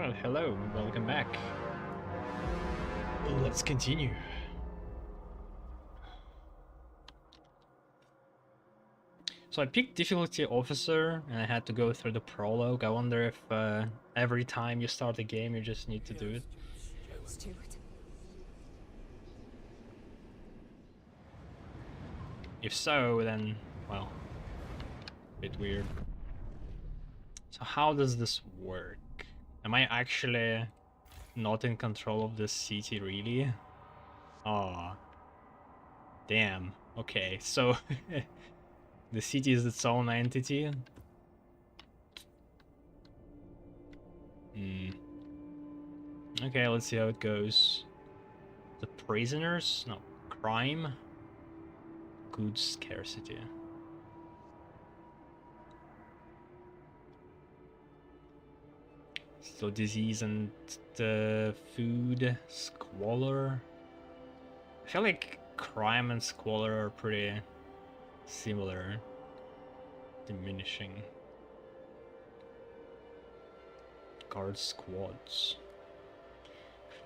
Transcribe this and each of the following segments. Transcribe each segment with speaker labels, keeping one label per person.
Speaker 1: Well, hello, welcome back. Let's continue. So I picked difficulty officer and I had to go through the prologue. I wonder if every time you start a game you just need to do it.
Speaker 2: Stuart.
Speaker 1: If so, then, well, a bit weird. So how does this work? Am I actually not in control of this city, really? Aw. Damn. Okay, so the city is its own entity? Hmm. Okay, let's see how it goes. The prisoners? No. Crime? Goods scarcity. So disease and the food squalor. I feel like crime and squalor are pretty similar. Diminishing. Guard squads.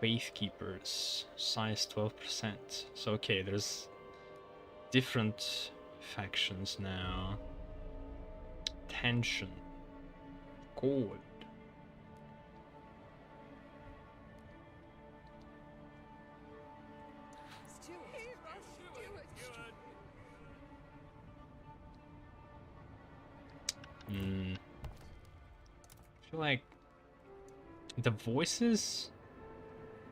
Speaker 1: Faith keepers. Size 12%. So okay, there's different factions now. Tension. Gold. I feel like the voices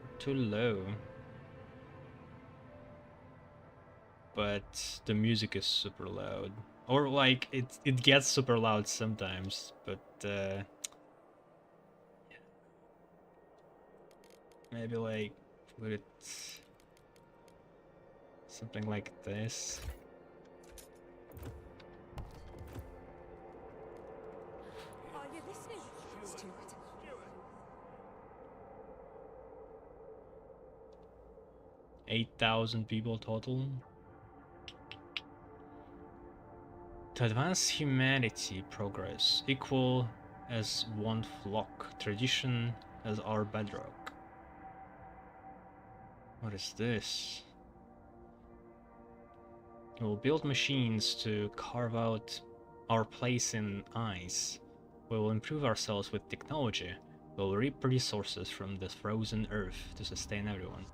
Speaker 1: are too low, but the music is super loud. Or like it gets super loud sometimes, but maybe like put it something like this.
Speaker 2: Are you listening, Stuart?
Speaker 1: 8,000 people total. To advance humanity progress, equal as one flock, tradition as our bedrock. What is this? We'll build machines to carve out our place in ice. We will improve ourselves with technology. We'll reap resources from the frozen earth to sustain everyone.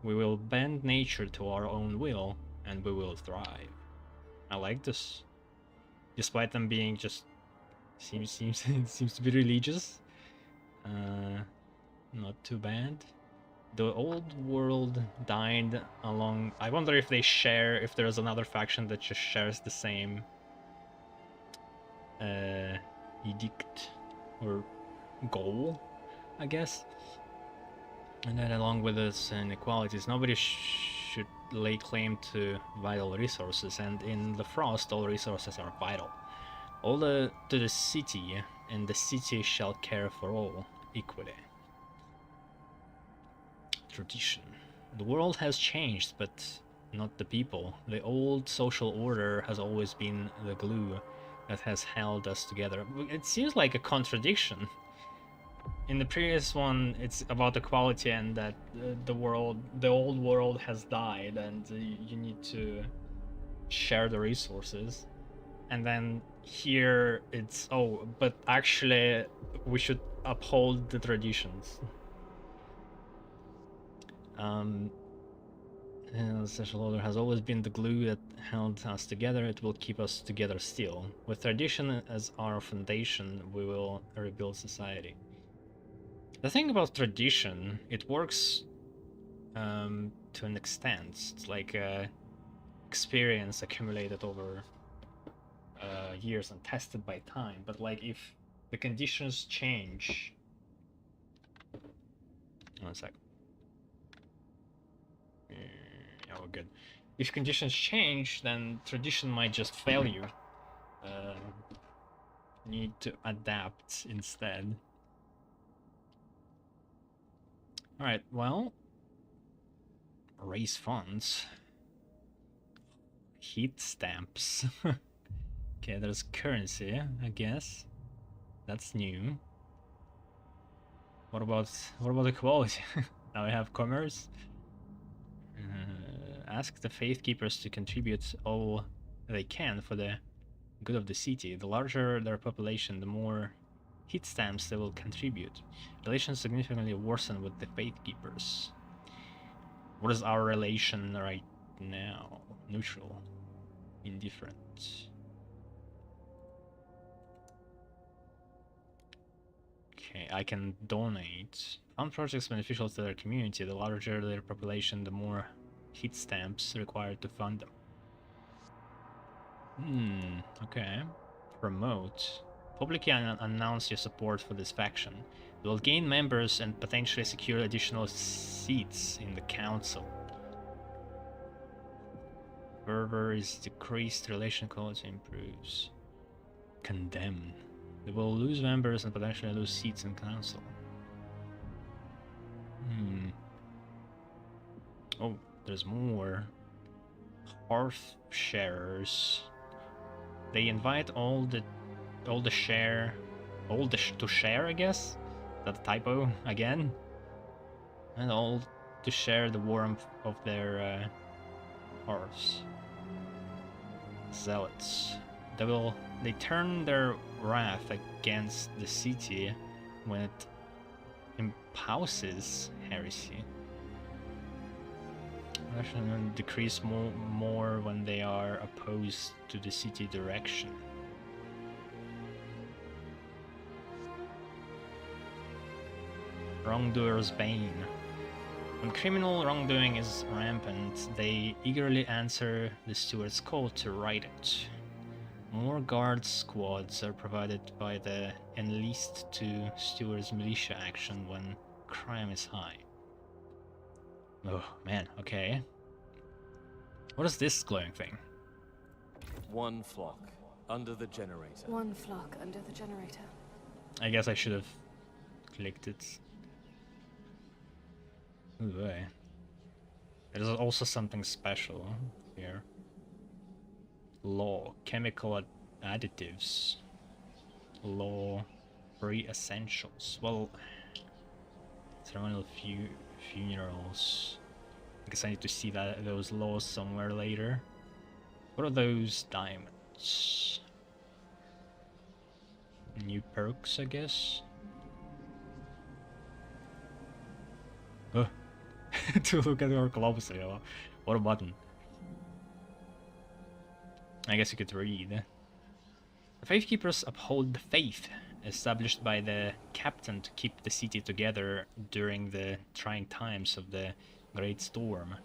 Speaker 1: We will bend nature to our own will, and we will thrive. I like this. Despite them being just seems seems to be religious. Not too bad. The old world died along. I wonder if they share, if there's another faction that just shares the same edict or goal, I guess. And then along with its inequalities, nobody should lay claim to vital resources, and in the Frost all resources are vital. All to the city, and the city shall care for all equally. Tradition. The world has changed, but not the people. The old social order has always been the glue that has held us together. It seems like a contradiction. In the previous one, it's about equality and that the old world has died, and you need to share the resources. And then here it's, oh, but actually we should uphold the traditions. The social order has always been the glue that held us together. It will keep us together still. With tradition as our foundation, we will rebuild society. The thing about tradition, it works to an extent. It's like experience accumulated over years and tested by time. But like if the conditions change... One sec. Oh, good. If conditions change, then tradition might just fail you. Need to adapt instead. Alright, well... Raise funds. Heat stamps. Okay, there's currency, I guess. That's new. what about equality? Now we have commerce. Ask the faith keepers to contribute all they can for the good of the city. The larger their population, the more heat stamps they will contribute. Relations significantly worsen with the faith keepers. What is our relation right now? Neutral. Indifferent. Okay, I can donate. Fund projects beneficial to their community. The larger their population, the more heat stamps required to fund them. Okay. Promote. Publicly announce your support for this faction. It will gain members and potentially secure additional seats in the council. Fervor is decreased, relation quality improves. Condemn. They will lose members and potentially lose seats in council. Oh, there's more. Hearth sharers. They invite all to share, I guess. Is that a typo again? And all to share the warmth of their hearths. Zealots. They turn their wrath against the city when it espouses heresy. Decrease more when they are opposed to the city direction. Wrongdoer's Bane. When criminal wrongdoing is rampant, they eagerly answer the steward's call to right it. More guard squads are provided by the enlist to steward's militia action when crime is high. Oh man, okay. What is this glowing thing?
Speaker 3: One flock under the generator.
Speaker 2: One flock under the generator.
Speaker 1: I guess I should have clicked it. Ooh, boy. There's also something special here. Law, chemical additives. Law, free essentials. Well, ceremonial funerals. I guess I need to see those laws somewhere later. What are those diamonds? New perks, I guess. Oh. To look at more closely. What a button. I guess you could read. The Faith Keepers uphold the faith established by the captain to keep the city together during the trying times of the Great Storm.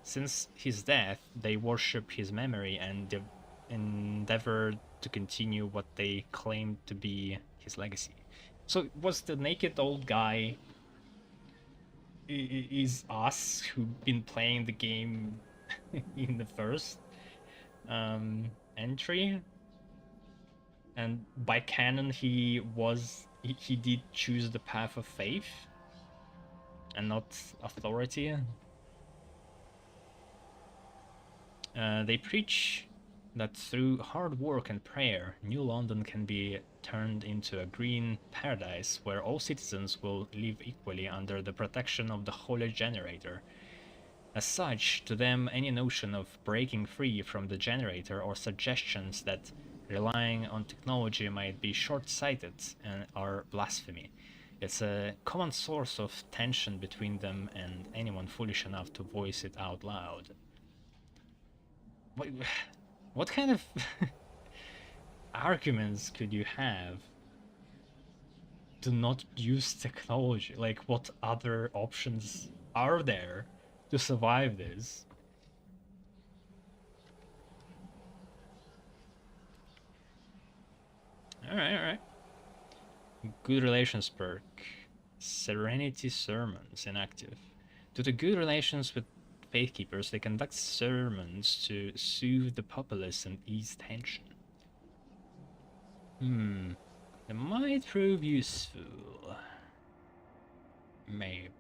Speaker 1: Since his death, they worship his memory and endeavor to continue what they claim to be his legacy. So was the naked old guy is us who've been playing the game in the first entry, and by canon he did choose the path of faith and not authority. They preach that through hard work and prayer, New London can be turned into a green paradise where all citizens will live equally under the protection of the Holy Generator. As such, to them, any notion of breaking free from the generator or suggestions that relying on technology might be short-sighted and are blasphemy. It's a common source of tension between them and anyone foolish enough to voice it out loud. What kind of arguments could you have to not use technology? Like, what other options are there to survive this? Alright. Good relations perk. Serenity sermons inactive. Due to good relations with faith keepers, they conduct sermons to soothe the populace and ease tension. That might prove useful. Maybe.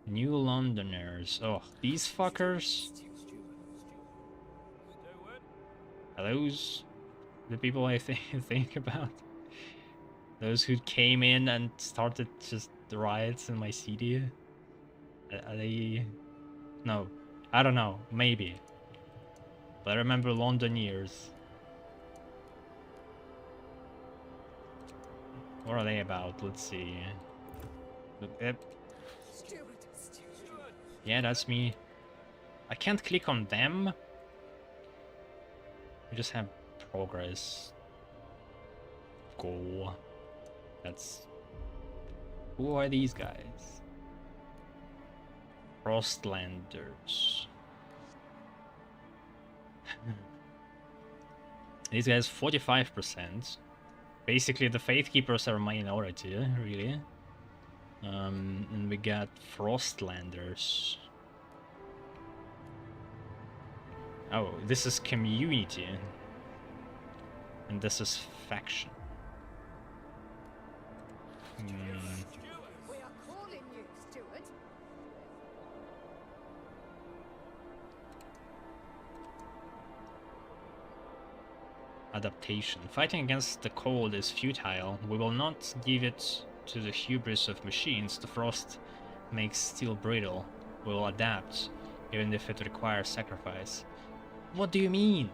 Speaker 1: New Londoners. Oh, these fuckers. Are those the people I think about? Those who came in and started just the riots in my city? Are they... No. I don't know. Maybe. But I remember Londoners. What are they about? Let's see. Yep. Yeah, that's me. I can't click on them. We just have progress. Go. That's... Who are these guys? Frostlanders. These guys 45%. Basically the Faithkeepers are a minority, really. And we got Frostlanders. Oh, this is community. And this is faction.
Speaker 4: We are calling you, Steward.
Speaker 1: Adaptation. Fighting against the cold is futile. We will not give it to the hubris of machines. The frost makes steel brittle. We will adapt, even if it requires sacrifice. What do you mean?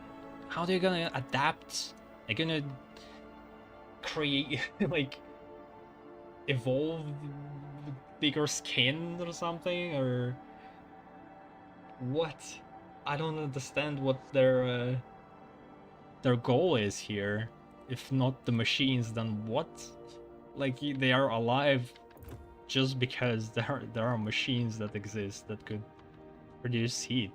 Speaker 1: How are they gonna adapt? They're gonna create, like, evolve bigger skin or something? Or what? I don't understand what their goal is here. If not the machines, then what? Like, they are alive just because there are machines that exist that could produce heat.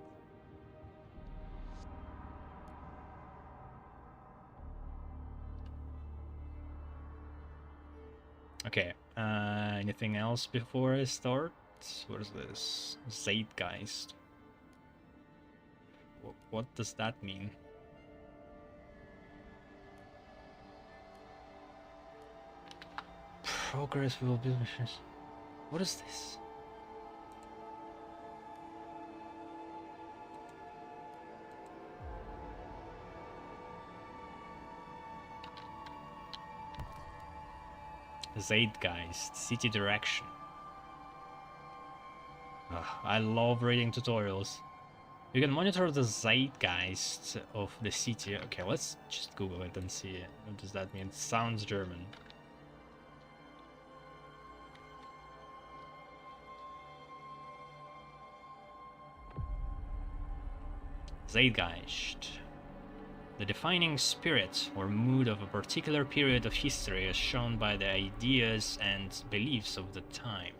Speaker 1: Okay, anything else before I start? What is this? Zeitgeist. What does that mean? Progress will be... What is this? Zeitgeist, city direction. Ugh, I love reading tutorials. You can monitor the zeitgeist of the city. Okay, let's just Google it and see what does that mean. It sounds German. Zeitgeist. The defining spirit or mood of a particular period of history is shown by the ideas and beliefs of the time.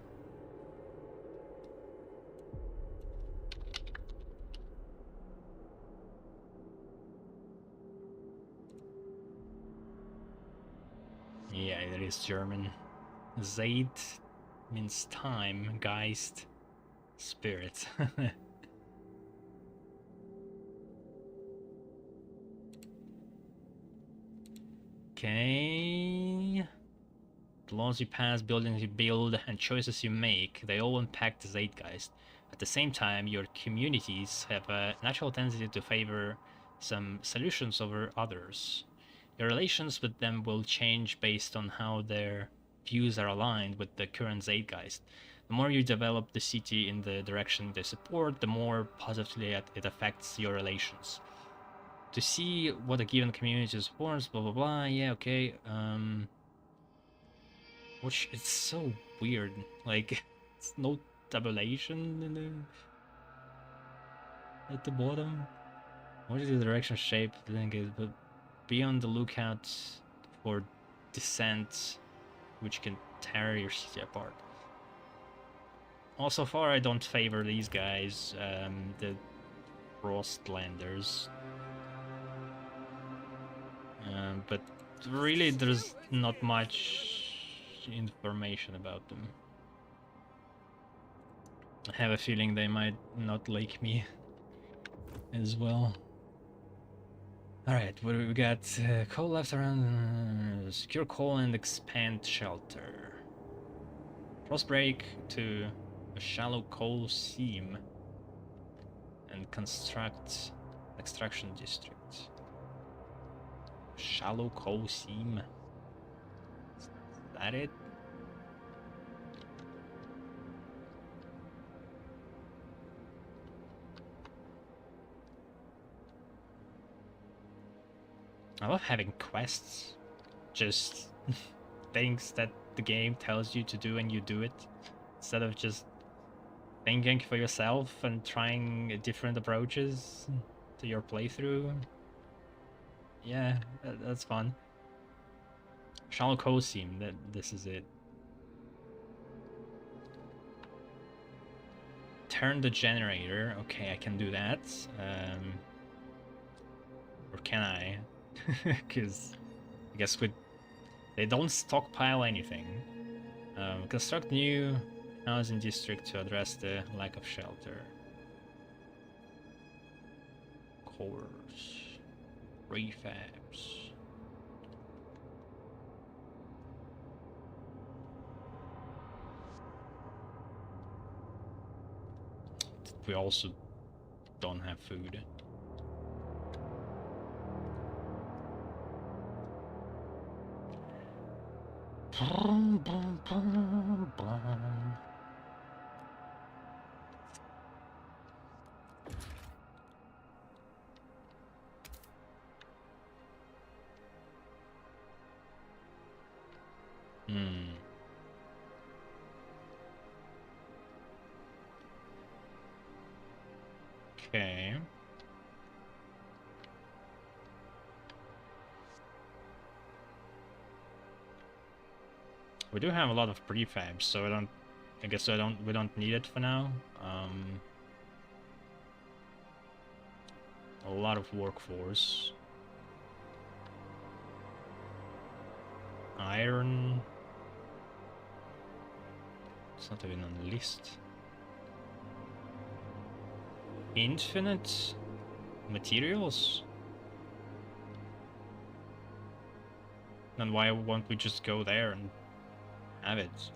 Speaker 1: Yeah, it is German. Zeit means time, Geist, spirit. Okay. The laws you pass, buildings you build, and choices you make, they all impact the Zeitgeist. At the same time, your communities have a natural tendency to favor some solutions over others. Your relations with them will change based on how their views are aligned with the current Zeitgeist. The more you develop the city in the direction they support, the more positively it affects your relations. To see what a given community supports, blah blah blah, yeah, okay, which, it's so weird, like, it's no tabulation in at the bottom. What is the direction shape? The thing is, but be on the lookout for dissent, which can tear your city apart. Also, far I don't favor these guys, the Frostlanders. But really there's not much information about them. I have a feeling they might not like me as well. Alright, what do we got? Coal left around, secure coal and expand shelter. Frostbreak to a shallow coal seam and construct extraction district. Shallow coal seam. that it? I love having quests. Just things that the game tells you to do and you do it. Instead of just thinking for yourself and trying different approaches to your playthrough. Yeah, that's fun. Shalkosim, this is it. Turn the generator. Okay, I can do that. Or can I? Because I guess they don't stockpile anything. Construct new housing district to address the lack of shelter. Cores, refabs. We also don't have food. Okay. We do have a lot of prefabs, so we don't need it for now. A lot of workforce. Iron. It's not even on the list. Infinite materials? Then why won't we just go there and have it?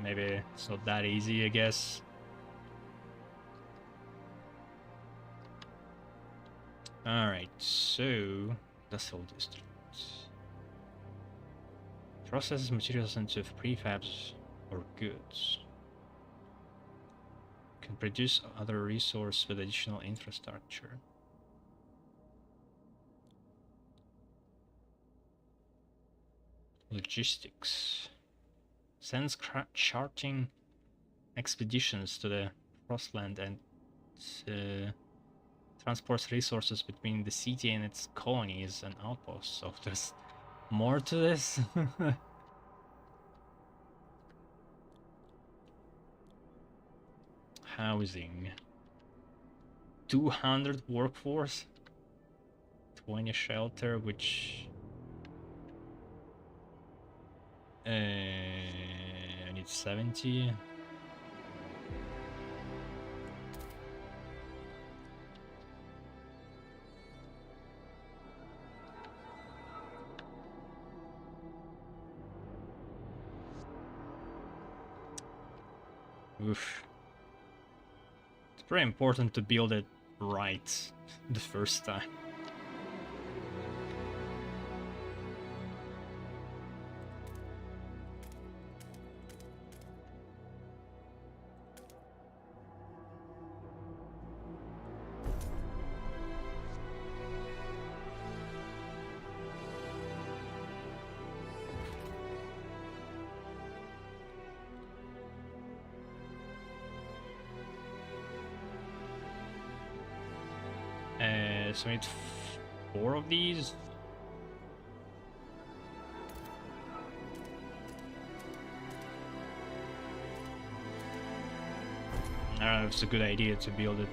Speaker 1: Maybe it's not that easy, I guess. Alright, so that's all district. Processes materials into prefabs or goods. Can produce other resource with additional infrastructure. Logistics. Sends charting expeditions to the Frostland and transports resources between the city and its colonies and outposts. So there's more to this. Housing. 200 workforce. 20 shelter, which I need 70. Oof. It's very important to build it right the first time. So we need 4 of these. I don't know if it's a good idea to build it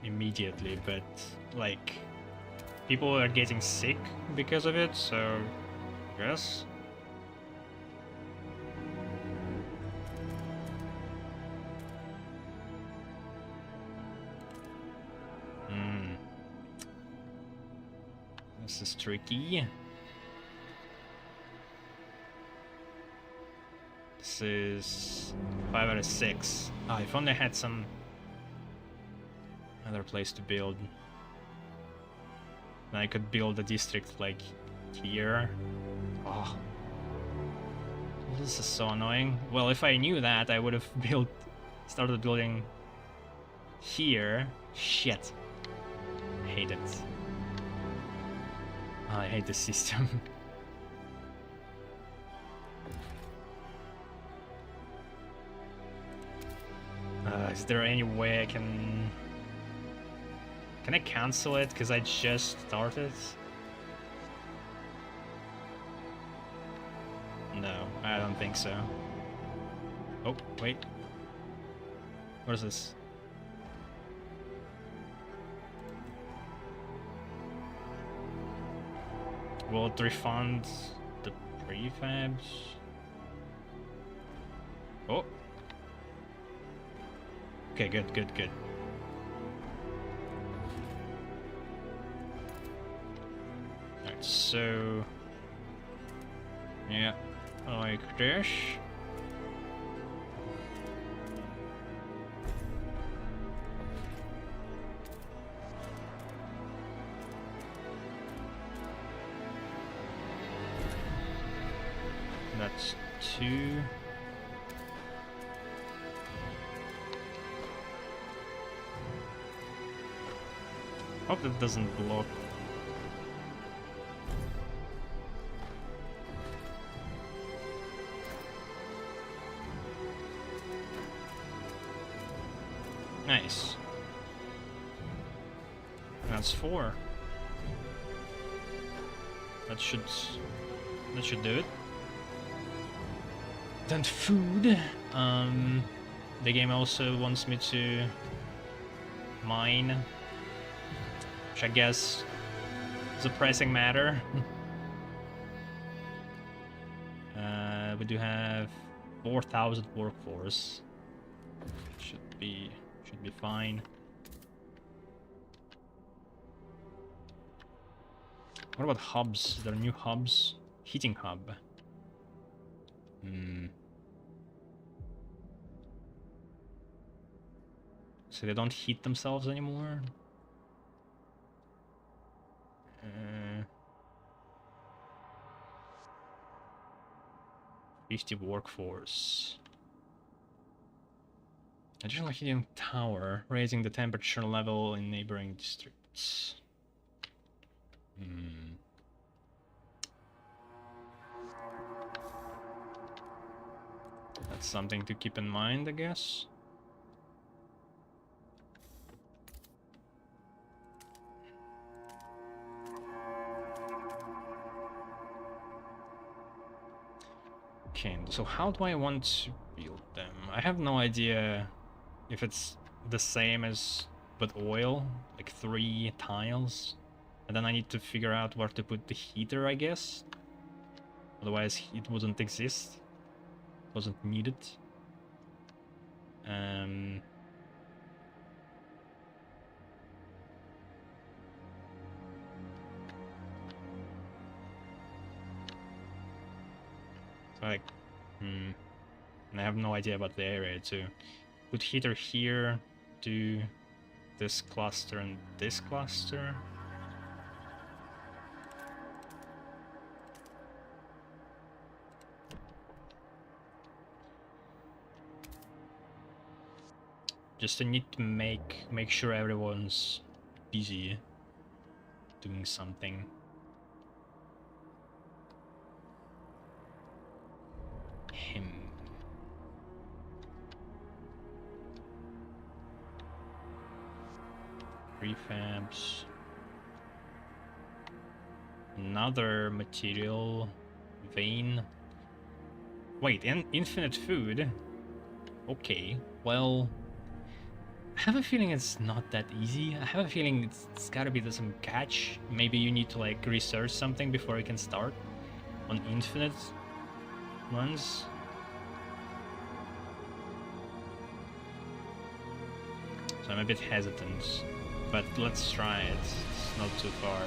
Speaker 1: immediately, but like people are getting sick because of it, so I guess. This is tricky. This is 5 out of 6. Ah, if only I had some other place to build. Then I could build a district like Here. Oh. This is so annoying. Well, if I knew that, I would have started building here. Shit. I hate it. I hate this system. Is there any way I can... Can I cancel it because I just started? No, I don't think so. Oh, wait. What is this? Will it refund the prefabs? Oh. Okay, good, good, good. Alright, so... Yeah, like this. That's 2. Hope that doesn't block. Nice. That's 4. That should do it. Then food. The game also wants me to mine, which I guess is a pressing matter. We do have 4,000 workforce. Should be fine. What about hubs? There are new hubs. Heating hub. So they don't heat themselves anymore. 50 workforce. Additional heating tower, raising the temperature level in neighboring districts. That's something to keep in mind, I guess. Okay, so how do I want to build them? I have no idea if it's the same as with oil, like 3 tiles. And then I need to figure out where to put the heater, I guess. Otherwise it wouldn't exist. Wasn't needed. Like, and I have no idea about the area too. Put heater here, do this cluster and this cluster. Just I need to make sure everyone's busy doing something. Prefabs. Another material vein. Wait, infinite food? Okay, well, I have a feeling it's not that easy. I have a feeling it's gotta be some catch. Maybe you need to like research something before you can start on infinite ones. So I'm a bit hesitant, but let's try it. It's not too far.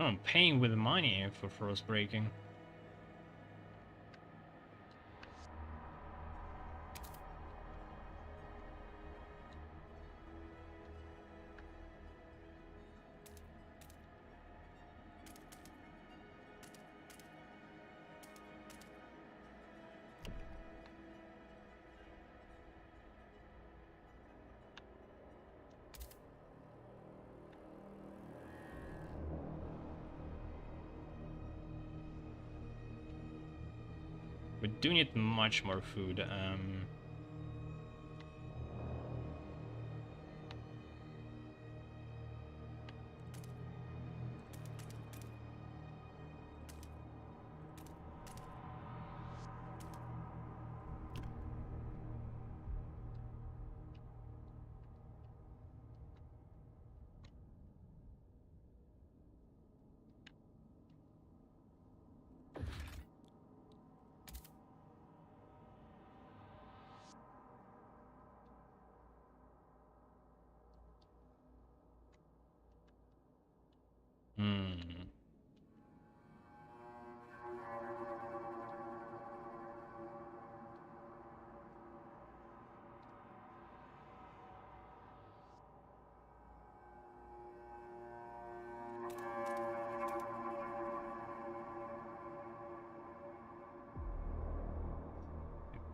Speaker 1: Oh, I'm paying with money for frost breaking. We do need much more food. Hmm.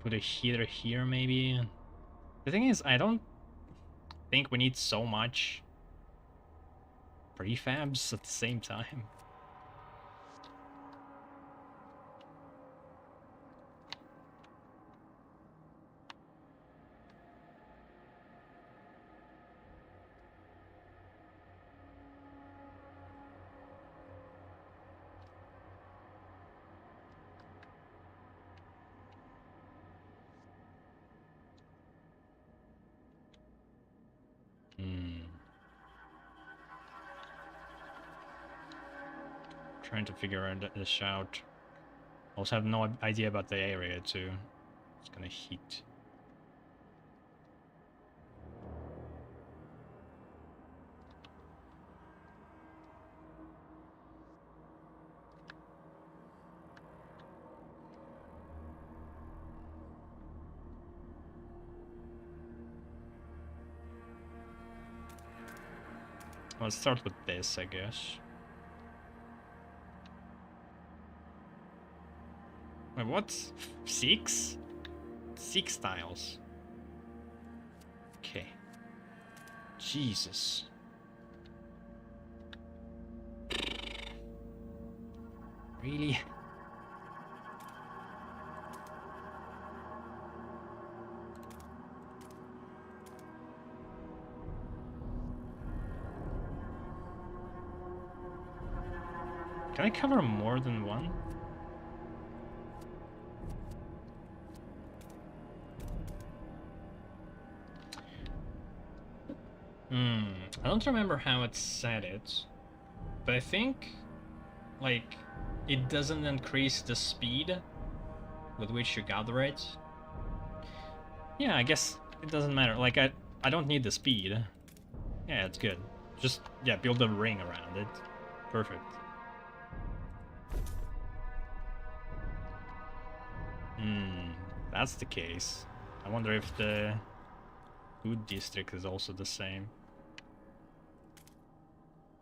Speaker 1: Put a heater here, maybe. The thing is, I don't think we need so much prefabs at the same time. Hmm. Trying to figure this out. Also have no idea about the area too. It's gonna heat. Let's start with this, I guess. Wait, what? 6? 6 tiles. Okay. Jesus. Really? Can I cover more than one? I don't remember how it said it, but I think, like, it doesn't increase the speed with which you gather it. Yeah, I guess it doesn't matter. Like, I don't need the speed. Yeah, it's good. Just, yeah, build a ring around it. Perfect. That's the case. I wonder if the food district is also the same.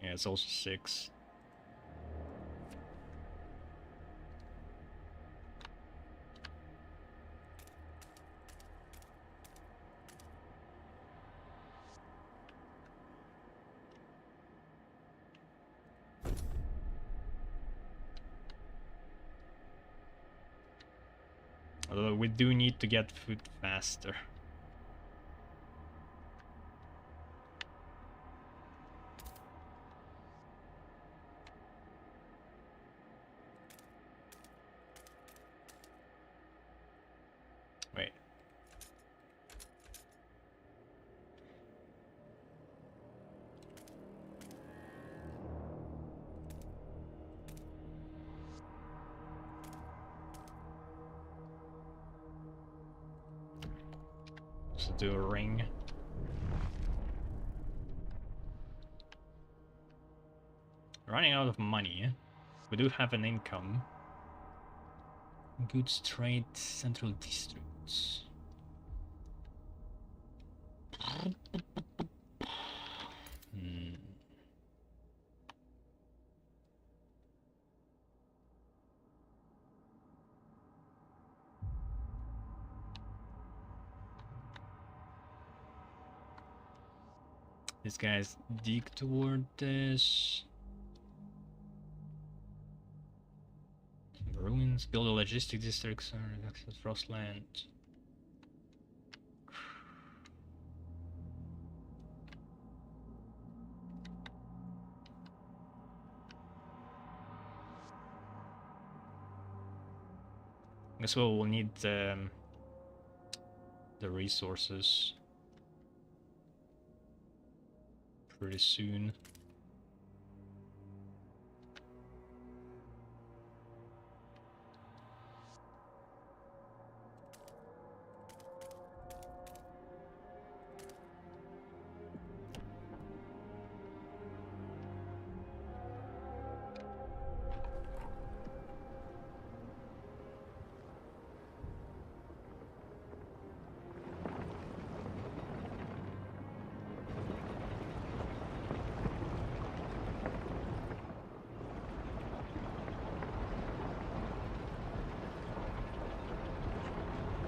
Speaker 1: Yeah, it's also 6. Although we do need to get food faster. Wait. So do a ring. Running out of money. We do have an income. Goods trade central districts. Hmm. These guys dig toward this. Ruins, build a logistic district, access Frostland. Guess we'll need the resources pretty soon.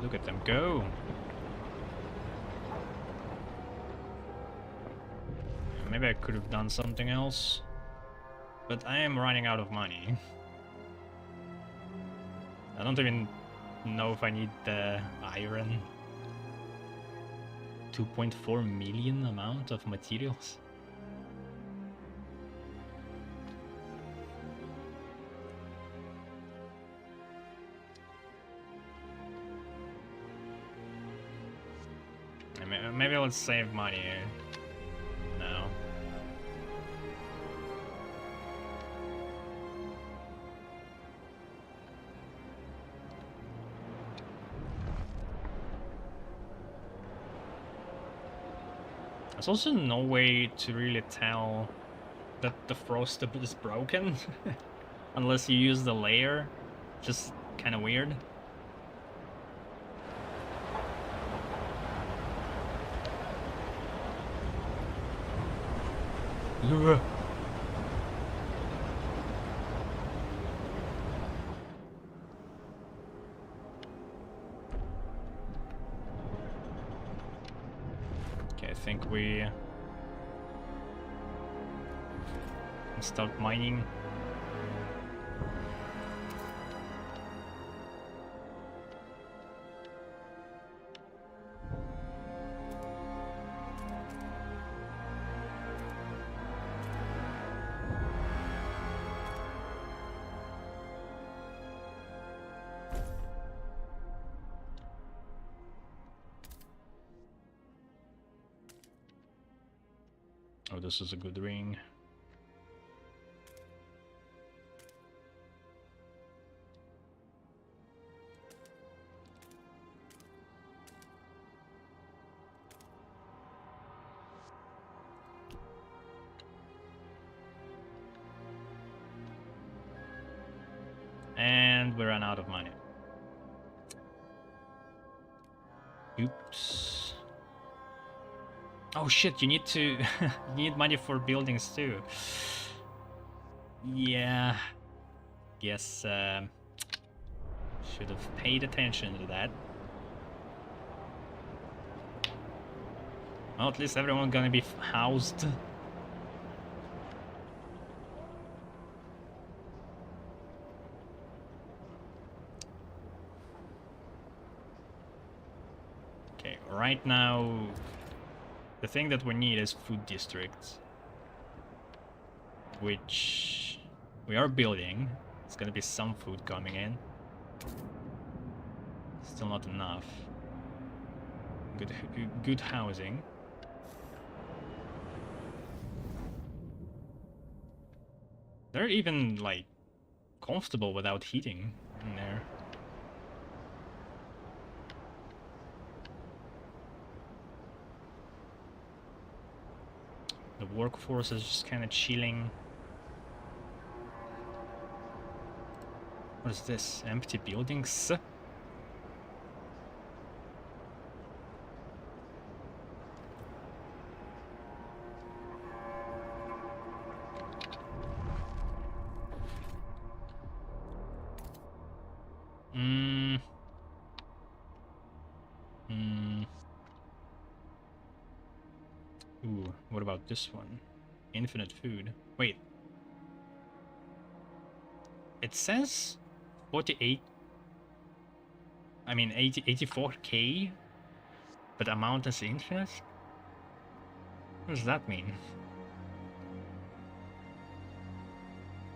Speaker 1: Look at them go. Maybe I could have done something else, but I am running out of money. I don't even know if I need the iron. 2.4 million amount of materials. Maybe let's save money now. There's also no way to really tell that the frost is broken unless you use the layer. Just kind of weird. Okay, I think we can start mining. Oh, this is a good ring. And we ran out of money. Oops. Oh shit, you need to you need money for buildings too. Yeah. Guess should have paid attention to that. Well, at least everyone gonna be housed. Okay, right now the thing that we need is food districts, which we are building. It's gonna be some food coming in. Still not enough. Good housing. They're even like comfortable without heating in there. The workforce is just kind of chilling. What is this? Empty buildings? Ooh, what about this one? Infinite food. Wait. It says 48... I mean 84k? But amount is infinite? What does that mean?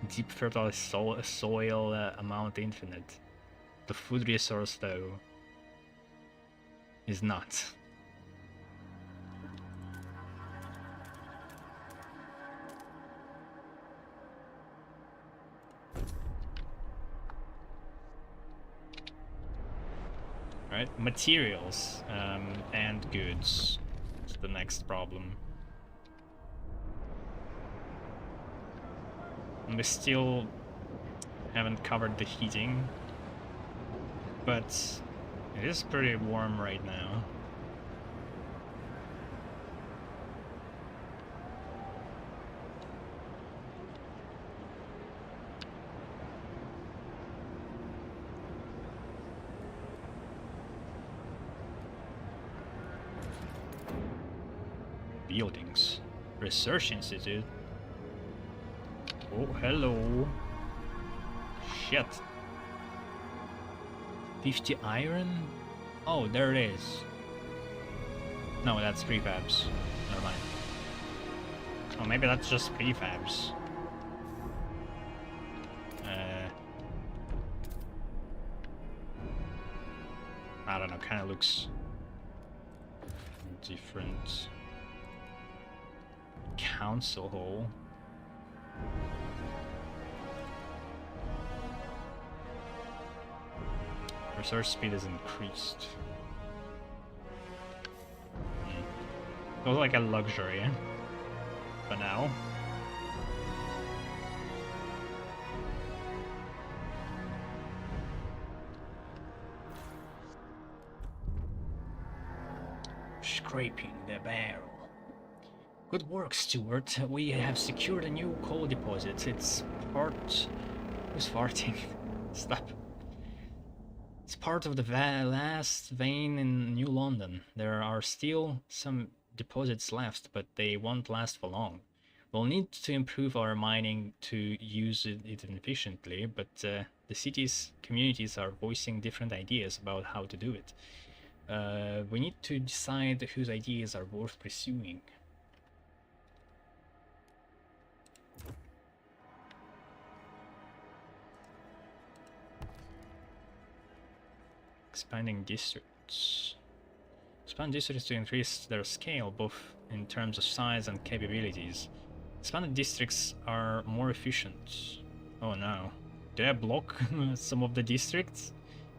Speaker 1: Deep fertile soil amount infinite. The food resource though is not. Right, materials and goods is the next problem. And we still haven't covered the heating, but it is pretty warm right now. Buildings. Research Institute. Oh, hello. Shit. 50 iron? Oh, there it is. No, that's prefabs. Never mind. Oh, maybe that's just prefabs. I don't know, kind of looks different. Council hall. Research speed is increased. Feels like a luxury for now. Scraping the barrel. Good work, Stuart. We have secured a new coal deposit. It's part... Who's farting? Stop. It's part of the last vein in New London. There are still some deposits left, but they won't last for long. We'll need to improve our mining to use it efficiently, but the city's communities are voicing different ideas about how to do it. We need to decide whose ideas are worth pursuing. Expanding districts. Expand districts to increase their scale, both in terms of size and capabilities. Expanded districts are more efficient. Oh no. Did I block some of the districts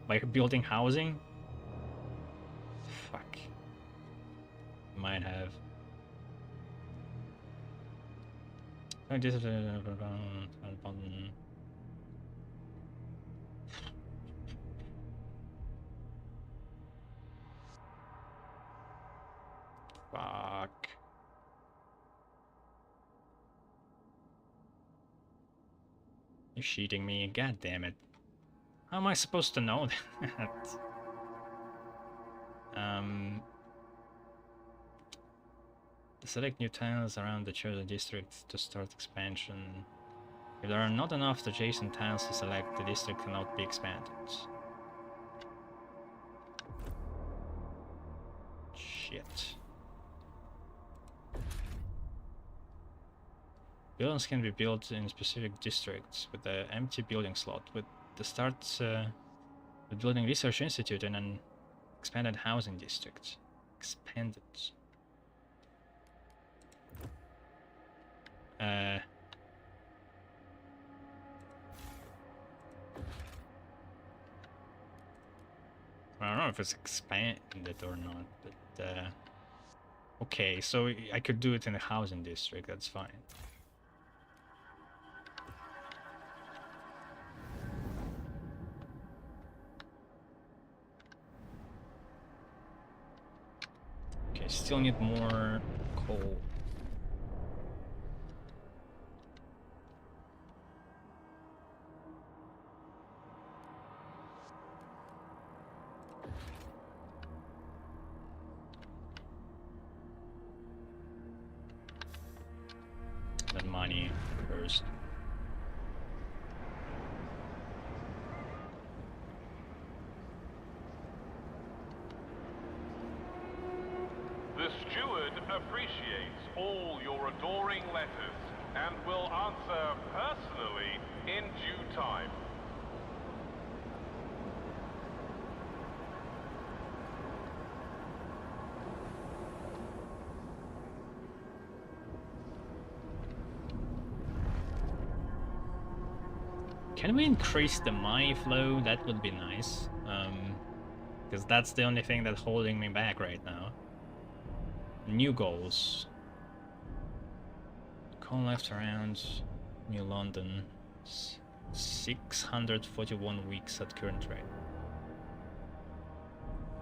Speaker 1: by building housing? Fuck. Might have. Fuck. You're cheating me, god damn it. How am I supposed to know that? Select new tiles around the chosen district to start expansion. If there are not enough adjacent tiles to select, the district cannot be expanded. Shit. Buildings can be built in specific districts with the empty building slot. With the start with building research institute in an expanded housing district. Expanded. I don't know if it's expanded or not, but okay, so I could do it in a housing district, that's fine. still need more coal. Then money first.
Speaker 5: The steward appreciates all your adoring letters and will answer personally in due time.
Speaker 1: Can we increase the money flow? That would be nice. Because that's the only thing that's holding me back right now. New goals. Call left around New London. 641 weeks at current rate.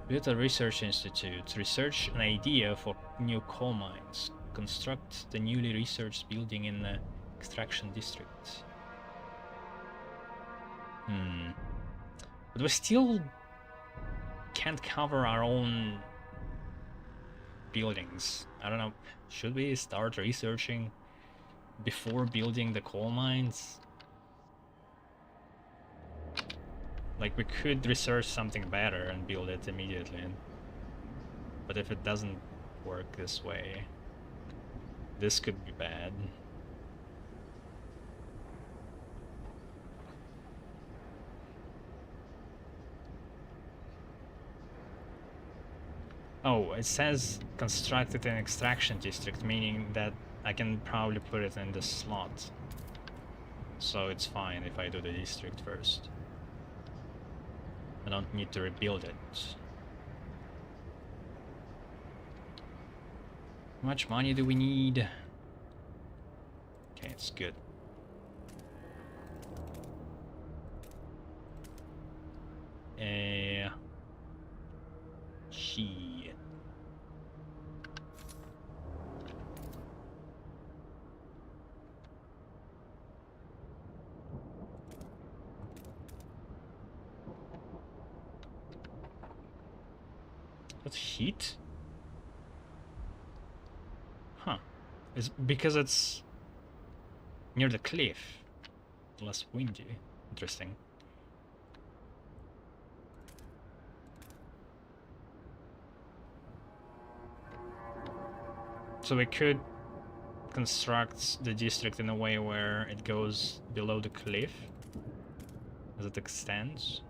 Speaker 1: Build a research institute. Research an idea for new coal mines. Construct the newly researched building in the extraction district. But we still can't cover our own buildings. I don't know. Should we start researching before building the coal mines? Like, we could research something better and build it immediately. But if it doesn't work this way, this could be bad. Oh, it says constructed in extraction district, meaning that I can probably put it in the slot. So it's fine if I do the district first. I don't need to rebuild it. How much money do we need? Okay, it's good. Shit. That's heat? Huh. It's because it's near the cliff. Less windy. Interesting. So we could construct the district in a way where it goes below the cliff as it extends.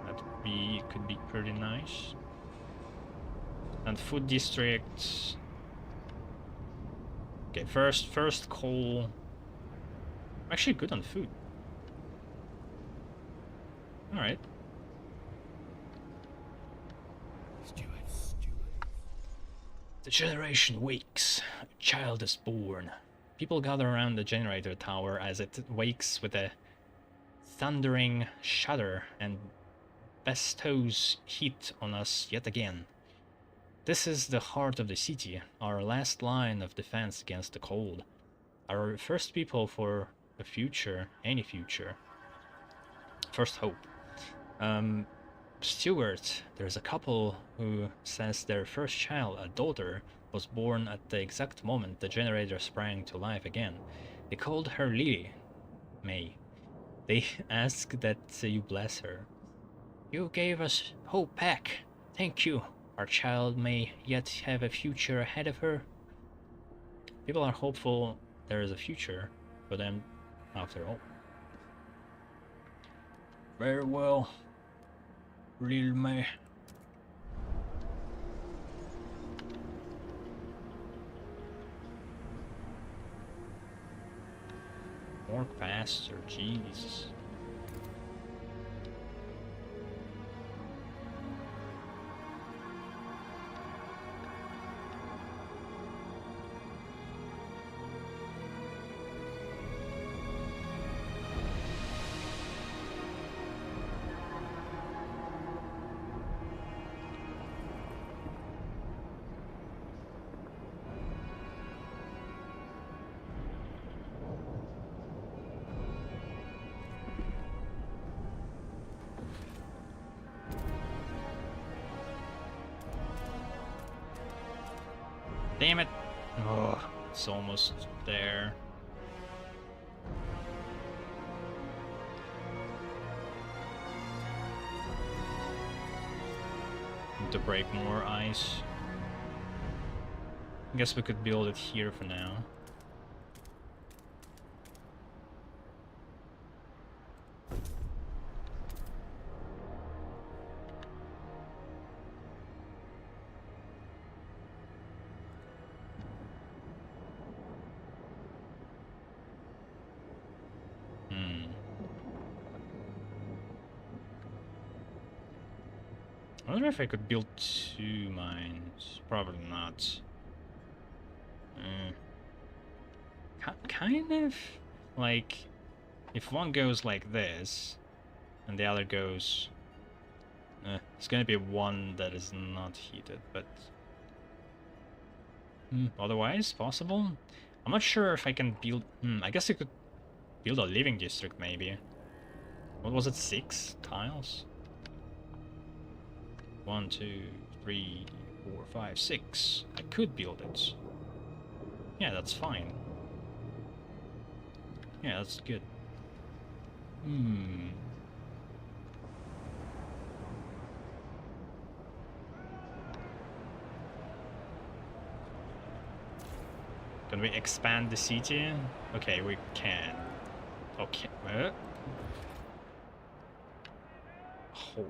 Speaker 1: That could be pretty nice. And food district. Okay, first coal. I'm actually good on food. All right. The generation wakes. A child is born. People gather around the generator tower as it wakes with a thundering shudder and bestows heat on us yet again. This is the heart of the city, our last line of defense against the cold. Our first people for a future, any future. First hope. Stuart, there's a couple who says their first child, a daughter, was born at the exact moment the generator sprang to life again. They called her Lily May. They ask that you bless her. You gave us hope back. Thank you. Our child may yet have a future ahead of her. People are hopeful there is a future for them after all. Very well. Lil May. More faster, jeez. Damn it! Oh, it's almost there. Need to break more ice. I guess we could build it here for now. I wonder if I could build 2 mines. Probably not. Kind of like if one goes like this and the other goes, it's gonna be one that is not heated, but otherwise possible. I'm not sure if I can build. I guess you could build a living district maybe. What was it? 6 tiles? 1, 2, 3, 4, 5, 6. I could build it. Yeah, that's fine. Yeah, that's good. Can we expand the city? Okay, we can. Okay. Oh.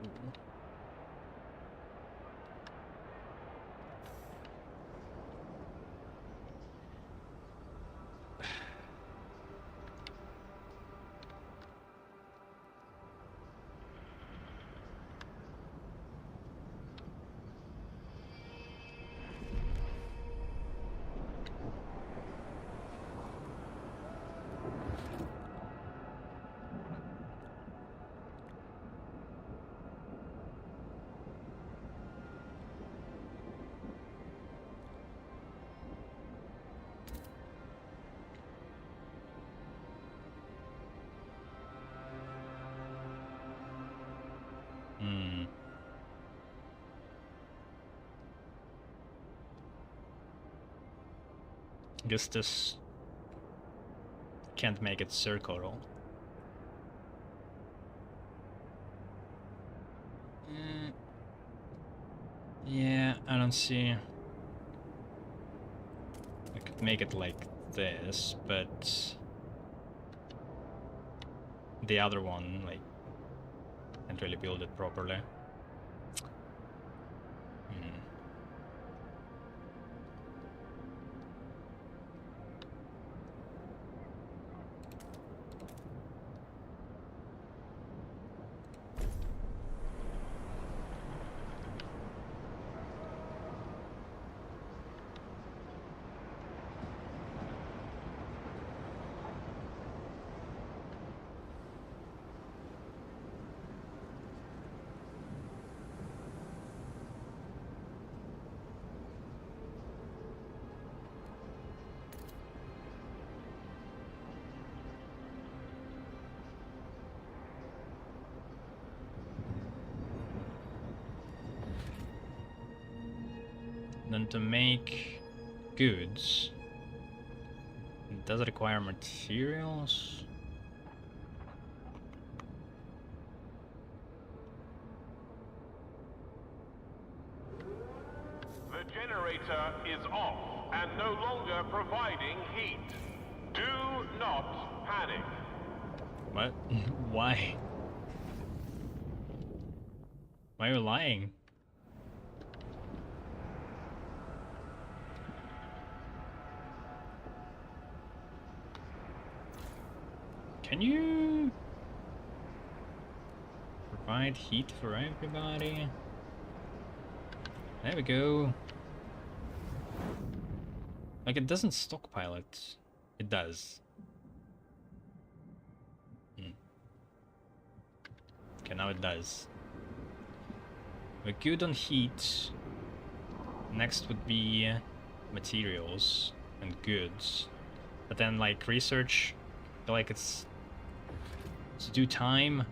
Speaker 1: Guess this can't make it circular. Yeah, I don't see. I could make it like this, but the other one, like, can't really build it properly. Then to make goods, does it require materials?
Speaker 5: The generator is off and no longer providing heat. Do not panic.
Speaker 1: What? Why? Why are you lying? Can you provide heat for everybody? There we go. Like, it doesn't stockpile it. It does. Okay, now it does. We're good on heat. Next would be materials and goods. But then, like, research, I feel like it's to do time.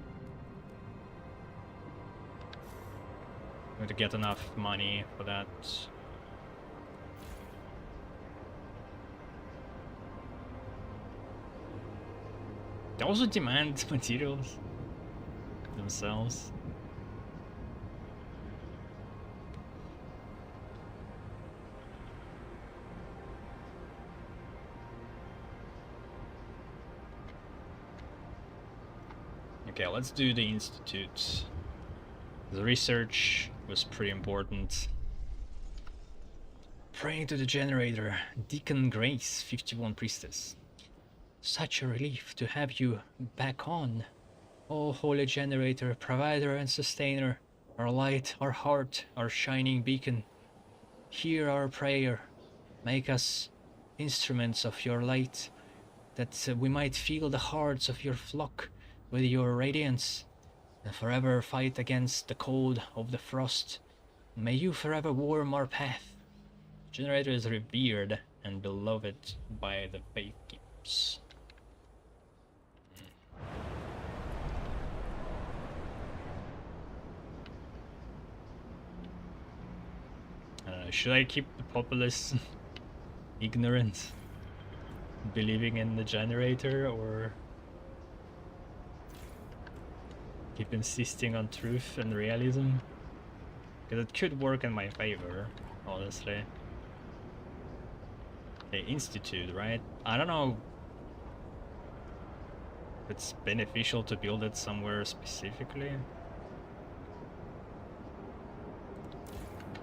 Speaker 1: We have to get enough money for that. They also demand materials themselves. Okay, let's do the institute. The research was pretty important. Praying to the generator, Deacon Grace, 51 Priestess. Such a relief to have you back on. Oh, holy generator, provider and sustainer, our light, our heart, our shining beacon. Hear our prayer. Make us instruments of your light, that we might fill the hearts of your flock with your radiance, and forever fight against the cold of the frost. May you forever warm our path. Generator is revered and beloved by the faith keepers. Should I keep the populace ignorant, believing in the generator, or keep insisting on truth and realism? Because it could work in my favor, honestly. The institute, right? I don't know if it's beneficial to build it somewhere specifically.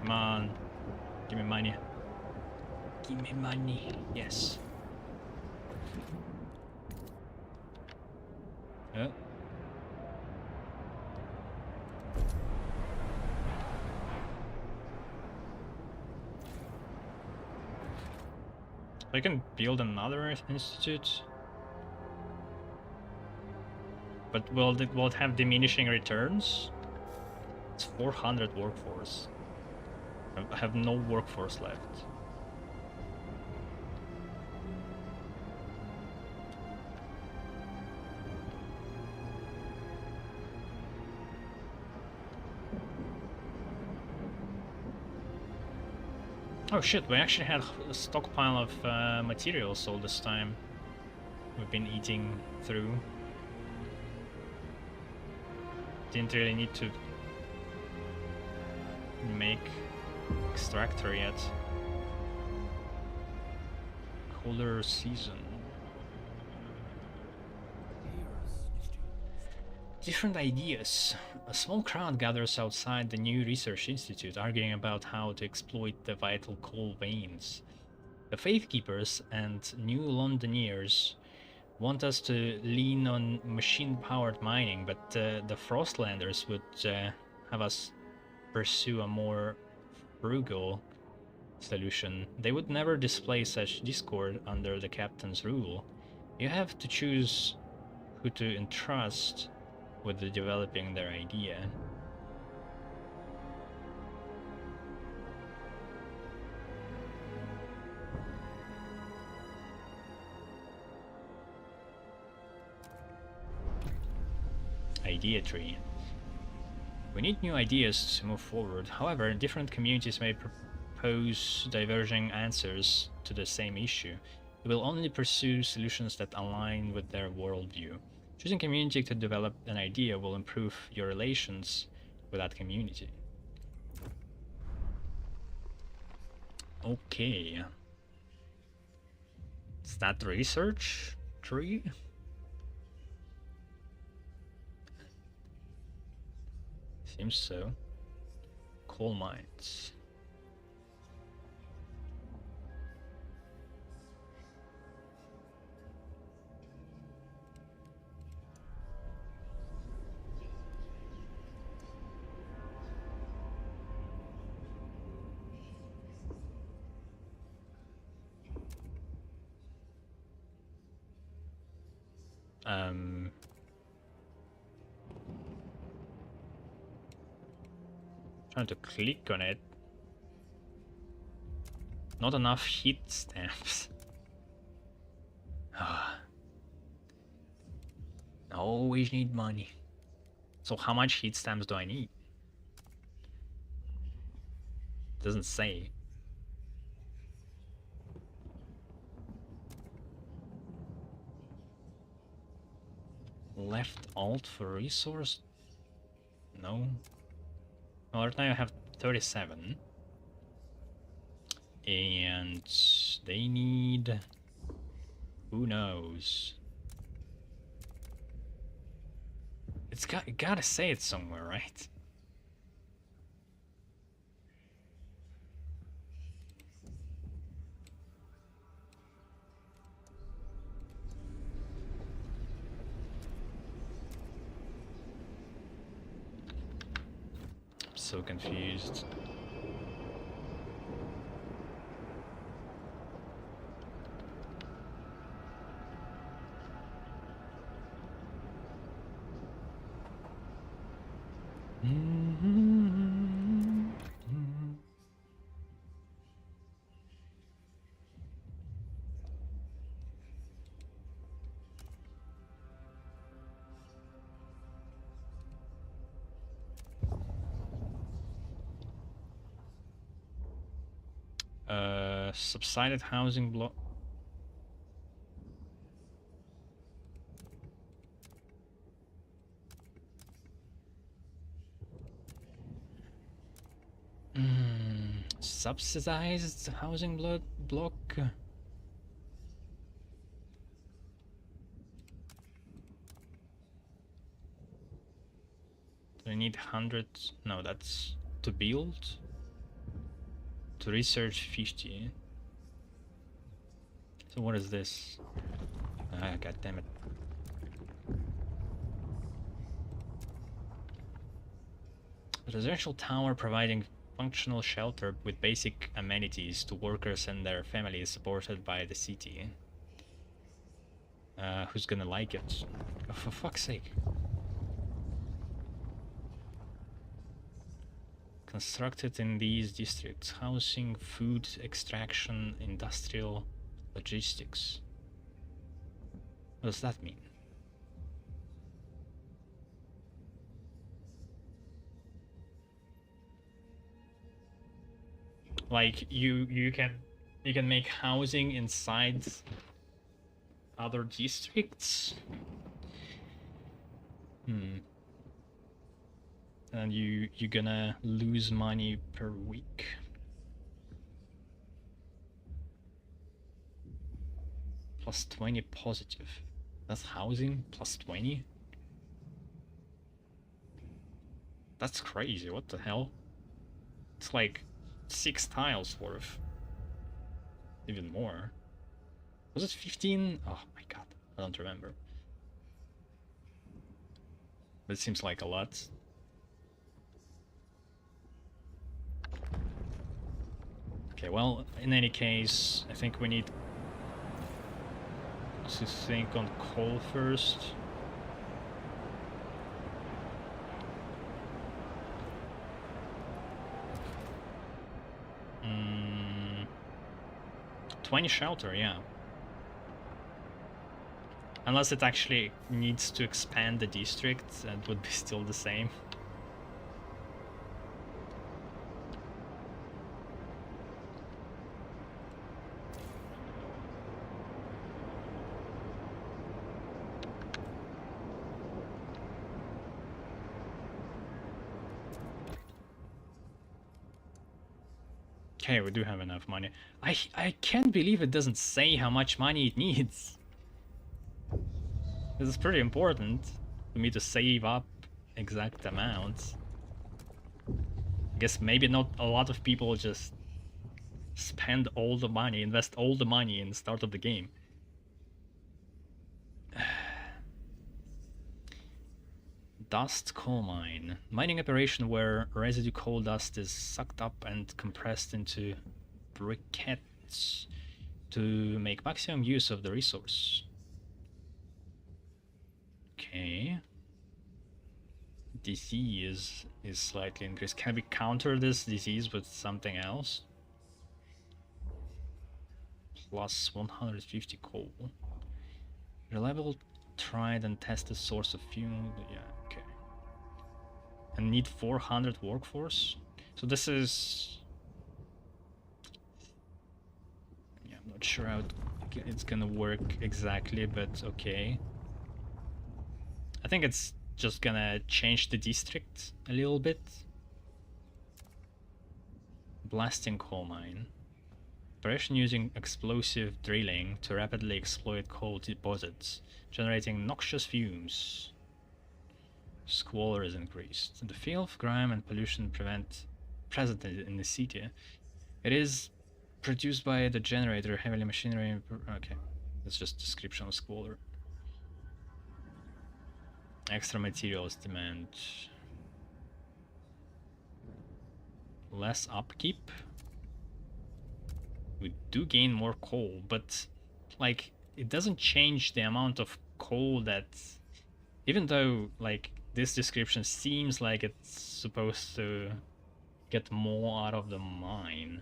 Speaker 1: Come on, give me money. Give me money, yes. Yeah. I can build another institute, but will it have diminishing returns? It's 400 workforce. I have no workforce left. Oh shit, we actually had a stockpile of materials all this time. We've been eating through. Didn't really need to make extractor yet. Cooler season. Different ideas. A small crowd gathers outside the new research institute, arguing about how to exploit the vital coal veins. The Faith Keepers and New Londoners want us to lean on machine-powered mining, but the Frostlanders would have us pursue a more frugal solution. They would never display such discord under the captain's rule. You have to choose who to entrust with developing their idea. Idea tree. We need new ideas to move forward. However, different communities may propose diverging answers to the same issue. We will only pursue solutions that align with their worldview. Choosing community to develop an idea will improve your relations with that community. Okay. Is that research tree? Seems so. Coal mines. Trying to click on it. Not enough heat stamps. I always need money. So how much heat stamps do I need? Doesn't say. Left alt for resource? No. Well, right now I have 37. And they need... Who knows? It's gotta say it somewhere, right? I'm so confused. Subsided housing block. Subsidized housing block. Do I need 100? No, that's to build. To research 50. So what is this? Ah, god damn it. Residential tower providing functional shelter with basic amenities to workers and their families supported by the city. Who's gonna like it? Oh, for fuck's sake. Constructed in these districts. Housing, food extraction, industrial, logistics. What does that mean? Like you can make housing inside other districts. And you're gonna lose money per week. Plus 20 positive. That's housing plus 20? That's crazy, what the hell? It's like 6 tiles worth. Even more. Was it 15? Oh my god, I don't remember. But it seems like a lot. Okay, well, in any case, I think we need to think on coal first. Mm, 20 shelter, yeah. Unless it actually needs to expand the district, that would be still the same. Okay, we do have enough money. I can't believe it doesn't say how much money it needs. This is pretty important for me to save up exact amounts. I guess maybe not a lot of people just spend all the money, invest all the money in the start of the game. Dust coal mine. Mining operation where residue coal dust is sucked up and compressed into briquettes to make maximum use of the resource. Okay. Disease is slightly increased. Can we counter this disease with something else? Plus 150 coal. Reliable, tried and tested source of fuel. Yeah, okay. And need 400 workforce. So this is... yeah, I'm not sure how it's gonna work exactly, but okay. I think it's just gonna change the district a little bit. Blasting coal mine. Operation using explosive drilling to rapidly exploit coal deposits, generating noxious fumes. Squalor is increased. The filth, grime, and pollution present in the city. It is produced by the generator, heavy machinery. Okay, that's just description of squalor. Extra materials demand. Less upkeep. We do gain more coal, but like it doesn't change the amount of coal that, even though like this description seems like it's supposed to get more out of the mine,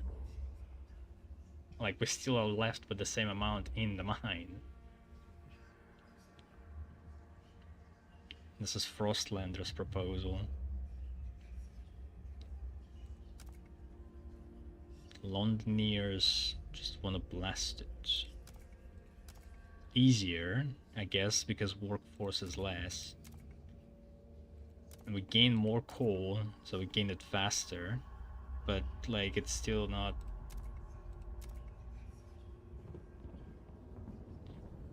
Speaker 1: like we still are left with the same amount in the mine. This is Frostlander's proposal. Londoners just want to blast it. Easier, I guess, because workforce is less. And we gain more coal, so we gain it faster. But, like, it's still not...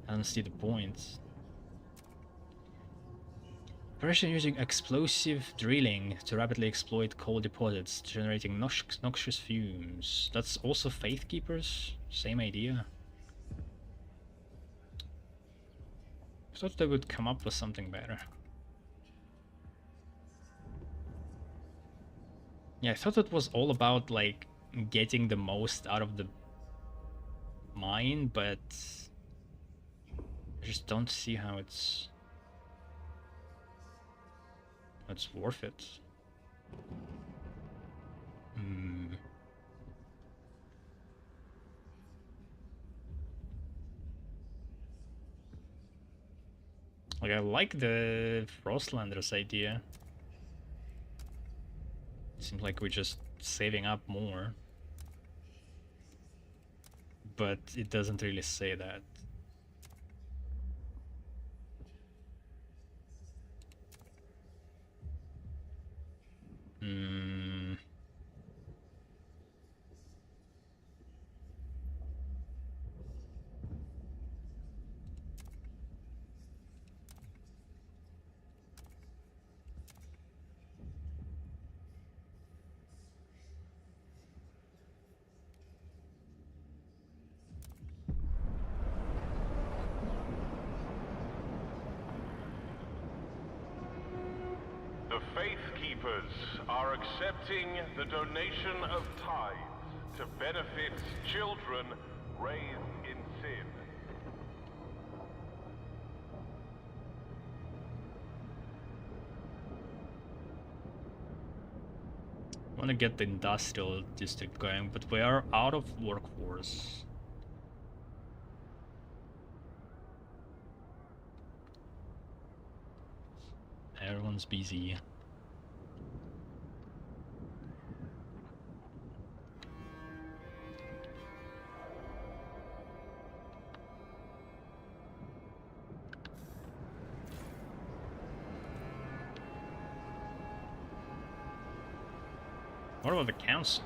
Speaker 1: I don't see the point. Operation using explosive drilling to rapidly exploit coal deposits, generating noxious fumes. That's also Faith Keepers? Same idea. I thought they would come up with something better. Yeah, I thought it was all about, like, getting the most out of the mine, but I just don't see how it's worth it. Like, I like the Frostlanders idea. Seems like we're just saving up more. But it doesn't really say that.
Speaker 5: The Faith Keepers are accepting the donation of tithes to benefit children raised in sin.
Speaker 1: I want to get the industrial district going, but we are out of workforce. Everyone's busy. What about the council?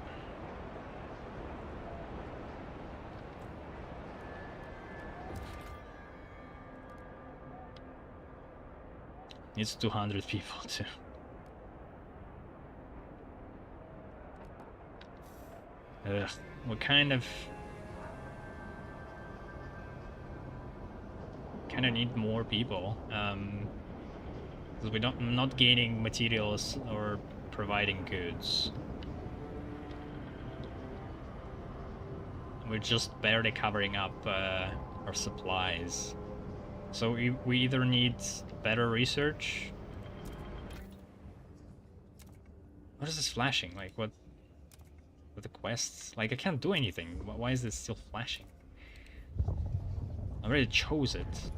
Speaker 1: It's 200 people too. We kind of need more people, because we're not gaining materials or providing goods. We're just barely covering up our supplies. So we either need better research. What is this flashing? Like, what? With the quests? Like, I can't do anything. Why is this still flashing? I already chose it.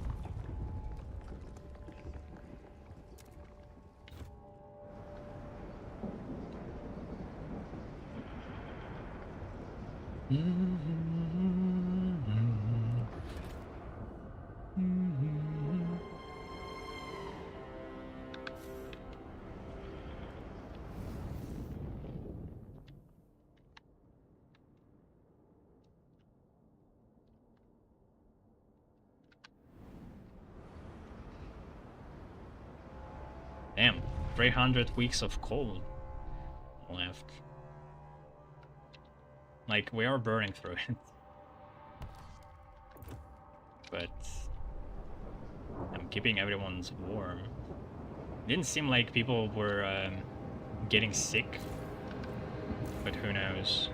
Speaker 1: Damn, 300 weeks of coal left. Like, we are burning through it. But I'm keeping everyone's warm. Didn't seem like people were getting sick, but who knows.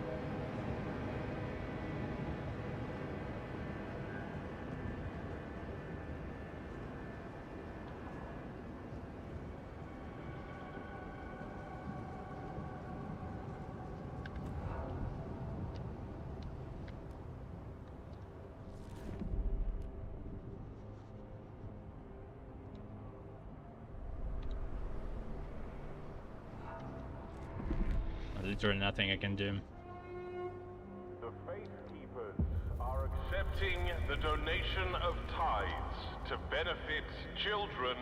Speaker 1: Literally nothing I can do.
Speaker 5: The Faith Keepers are accepting the donation of tithes to benefit children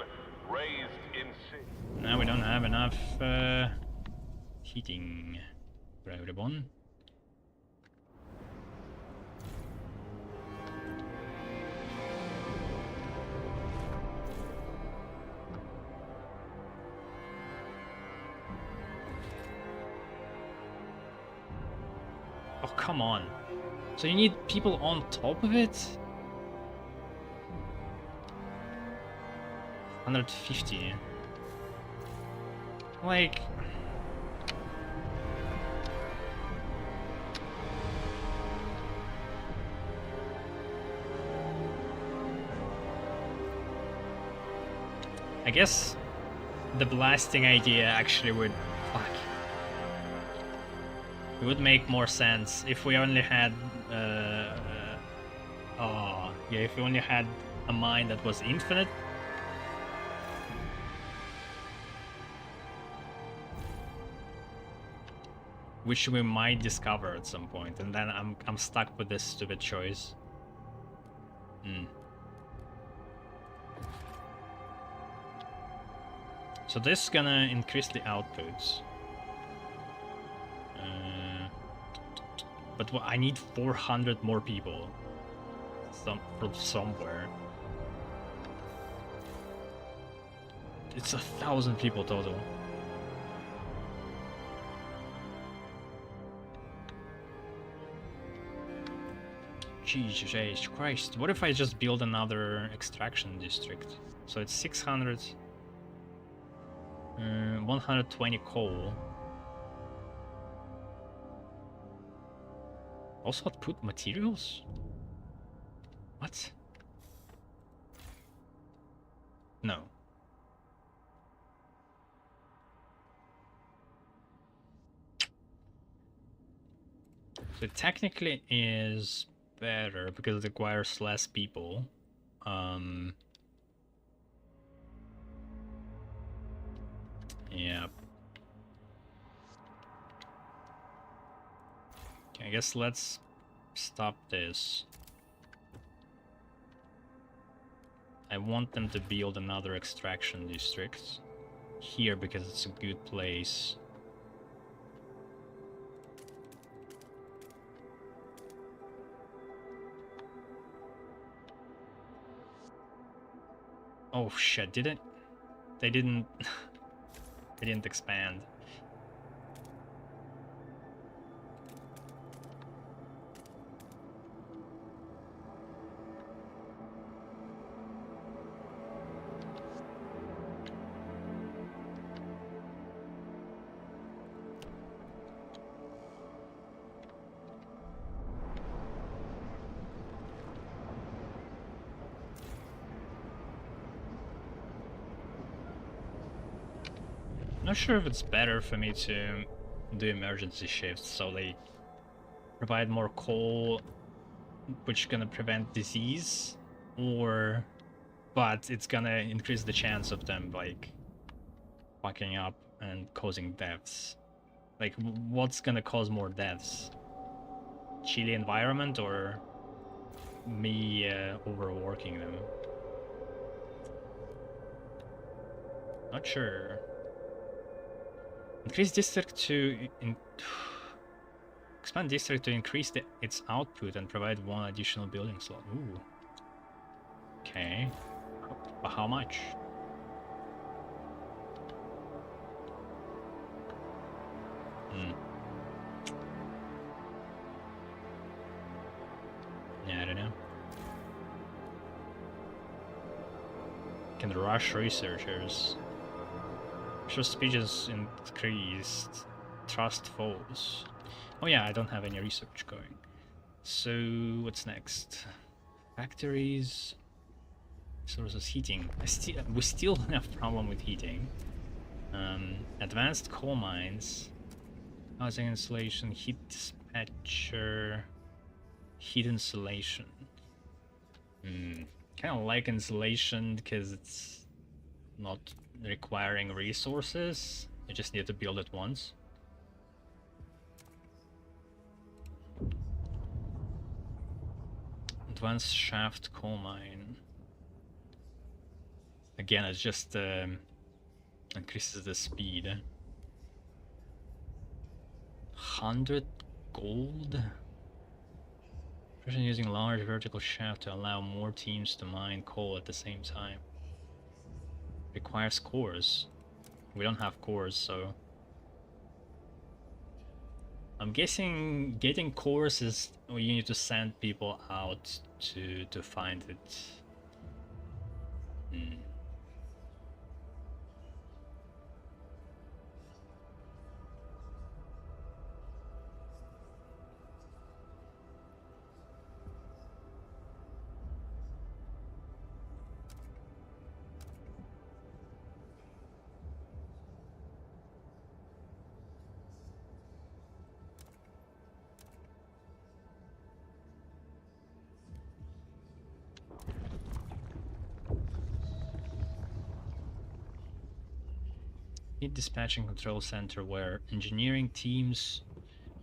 Speaker 5: raised in sin.
Speaker 1: Now we don't have enough heating for everyone. Oh, come on. So you need people on top of it? 150. Like... I guess the blasting idea actually would... Fuck. It would make more sense if we only had... oh, yeah, if we only had a mine that was infinite. Which we might discover at some point, and then I'm stuck with this stupid choice. So this is gonna increase the outputs. But I need 400 more people. From somewhere. It's 1,000 people total. Jesus Christ. What if I just build another extraction district? So it's 600... 120 coal. Also output materials? What? No. So it technically is better because it requires less people. Yeah. Okay, I guess let's stop this. I want them to build another extraction district here because it's a good place. Oh shit, did it? They didn't... they didn't expand. Not sure if it's better for me to do emergency shifts so they provide more coal, which is gonna prevent disease, or but it's gonna increase the chance of them like fucking up and causing deaths. Like, what's gonna cause more deaths? Chilly environment or me overworking them? Not sure. Increase district to expand district to increase its output and provide one additional building slot. Ooh. Okay. But how much? Hmm. Yeah, I don't know. Can rush researchers. Sure, speech is increased. Trust falls. Oh yeah, I don't have any research going. So what's next? Factories. Sources heating. We still have problem with heating. Advanced coal mines. Housing insulation. Heat dispatcher. Heat insulation. Kind of like insulation because it's not requiring resources. You just need to build it once. Advanced shaft coal mine. Again, it just increases the speed. 100 gold? Person using large vertical shaft to allow more teams to mine coal at the same time. Requires cores. We don't have cores, so... I'm guessing getting cores is you need to send people out to find it. Heat dispatching control center where engineering teams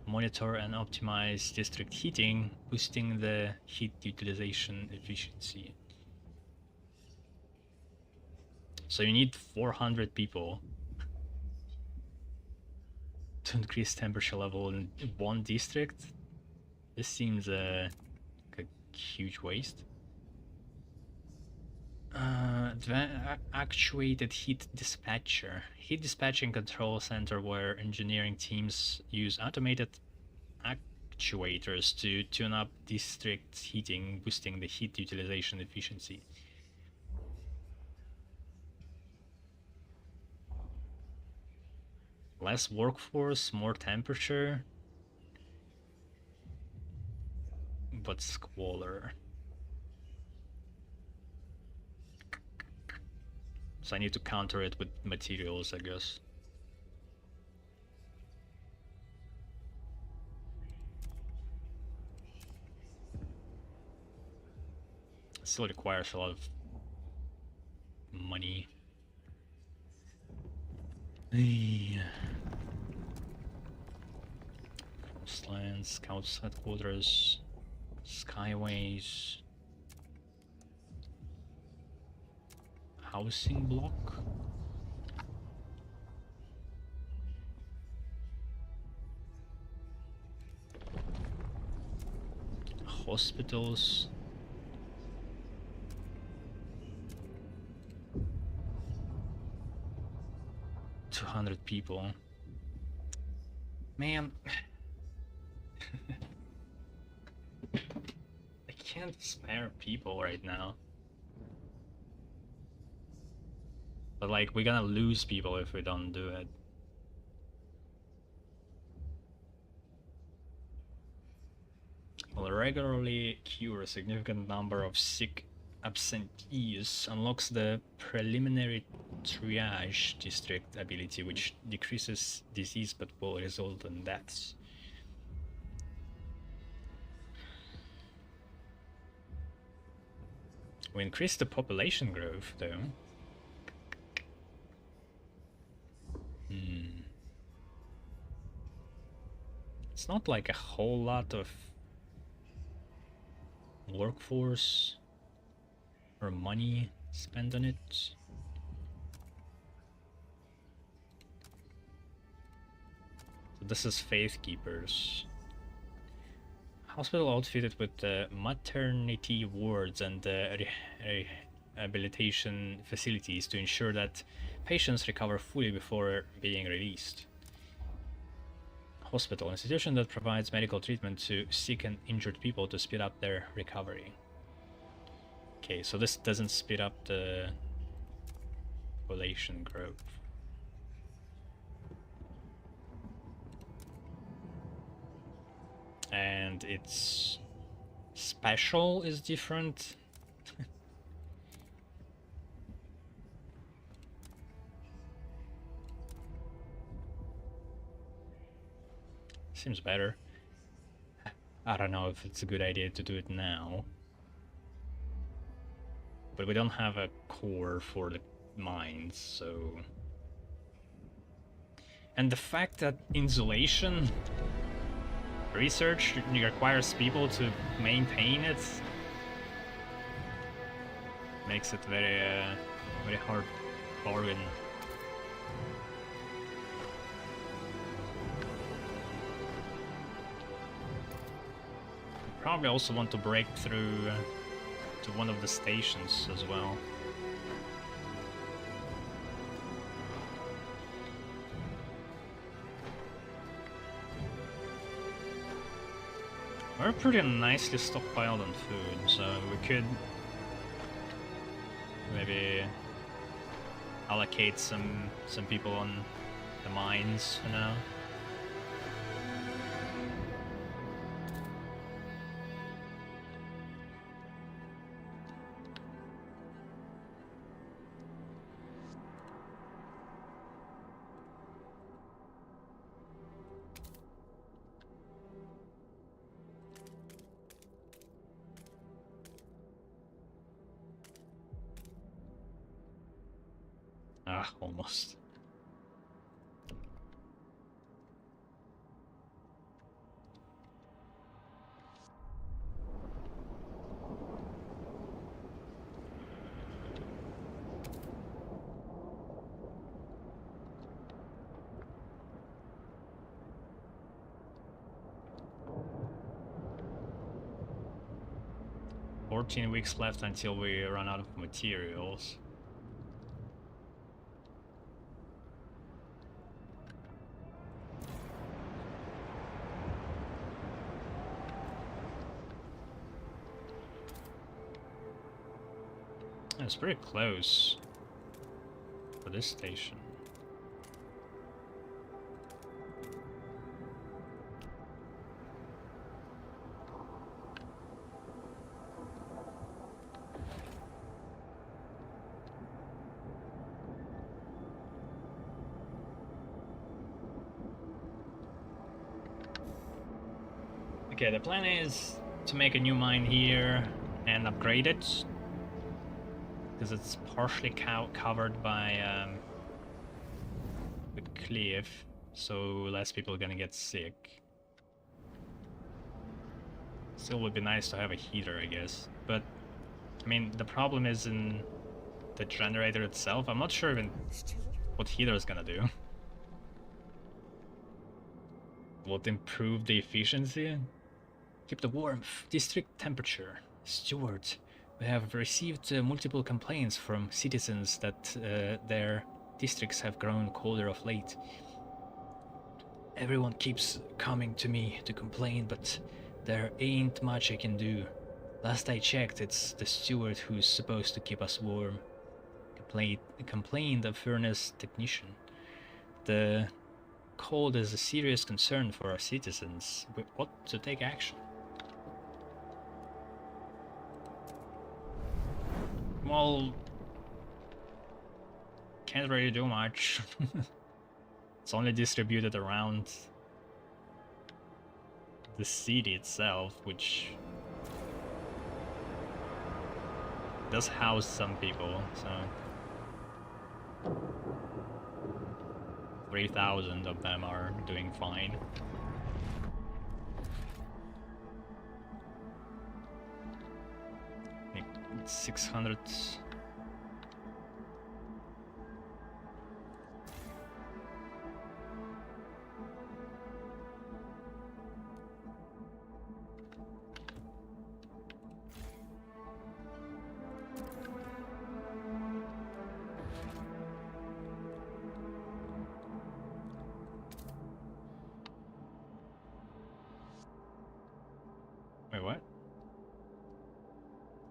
Speaker 1: monitor and optimize district heating, boosting the heat utilization efficiency. So you need 400 people to increase temperature level in one district. This seems like a huge waste. Actuated heat dispatcher. Heat dispatching control center where engineering teams use automated actuators to tune up district heating, boosting the heat utilization efficiency. Less workforce, more temperature, but squalor. So I need to counter it with materials, I guess. It still requires a lot of money. Coastlands, Scouts headquarters, Skyways, housing block. Hospitals. $200 people. Man. I can't spare people right now. But like, we're gonna lose people if we don't do it. Will regularly cure a significant number of sick absentees, unlocks the preliminary triage district ability, which decreases disease but will result in deaths. We increase the population growth though. It's not like a whole lot of workforce or money spent on it. So this is Faith Keepers. Hospital outfitted with maternity wards and rehabilitation facilities to ensure that patients recover fully before being released. Hospital, institution that provides medical treatment to sick and injured people to speed up their recovery. Okay, so this doesn't speed up the population growth. And its special is different. Seems better. I don't know if it's a good idea to do it now. But we don't have a core for the mines, so... And the fact that insulation research requires people to maintain it makes it very hard bargain. Probably also want to break through to one of the stations as well. We're pretty nicely stockpiled on food, so we could maybe allocate some people on the mines for now. Ah, almost. "14 weeks left until we run out of materials." It's pretty close for this station. Okay, the plan is to make a new mine here and upgrade it, because it's partially covered by the cliff, so less people are gonna get sick. Still would be nice to have a heater, I guess, but I mean the problem is in the generator itself. I'm not sure even what heater is gonna do. Will it improve the efficiency? Keep the warmth, district temperature. Steward, we have received multiple complaints from citizens that their districts have grown colder of late. Everyone keeps coming to me to complain, but there ain't much I can do. Last I checked, it's the steward who's supposed to keep us warm. Complained a furnace technician. The cold is a serious concern for our citizens. We ought to take action. Well, can't really do much. It's only distributed around the city itself, which does house some people, so 3,000 of them are doing fine. I think 600.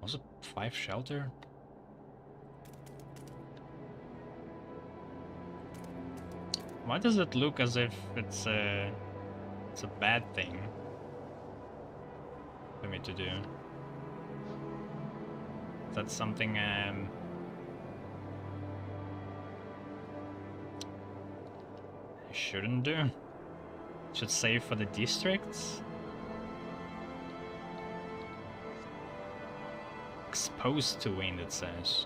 Speaker 1: Also 5 shelter? Why does it look as if it's a bad thing for me to do? Is that something I shouldn't do? Should save for the districts? Exposed to wind, it says.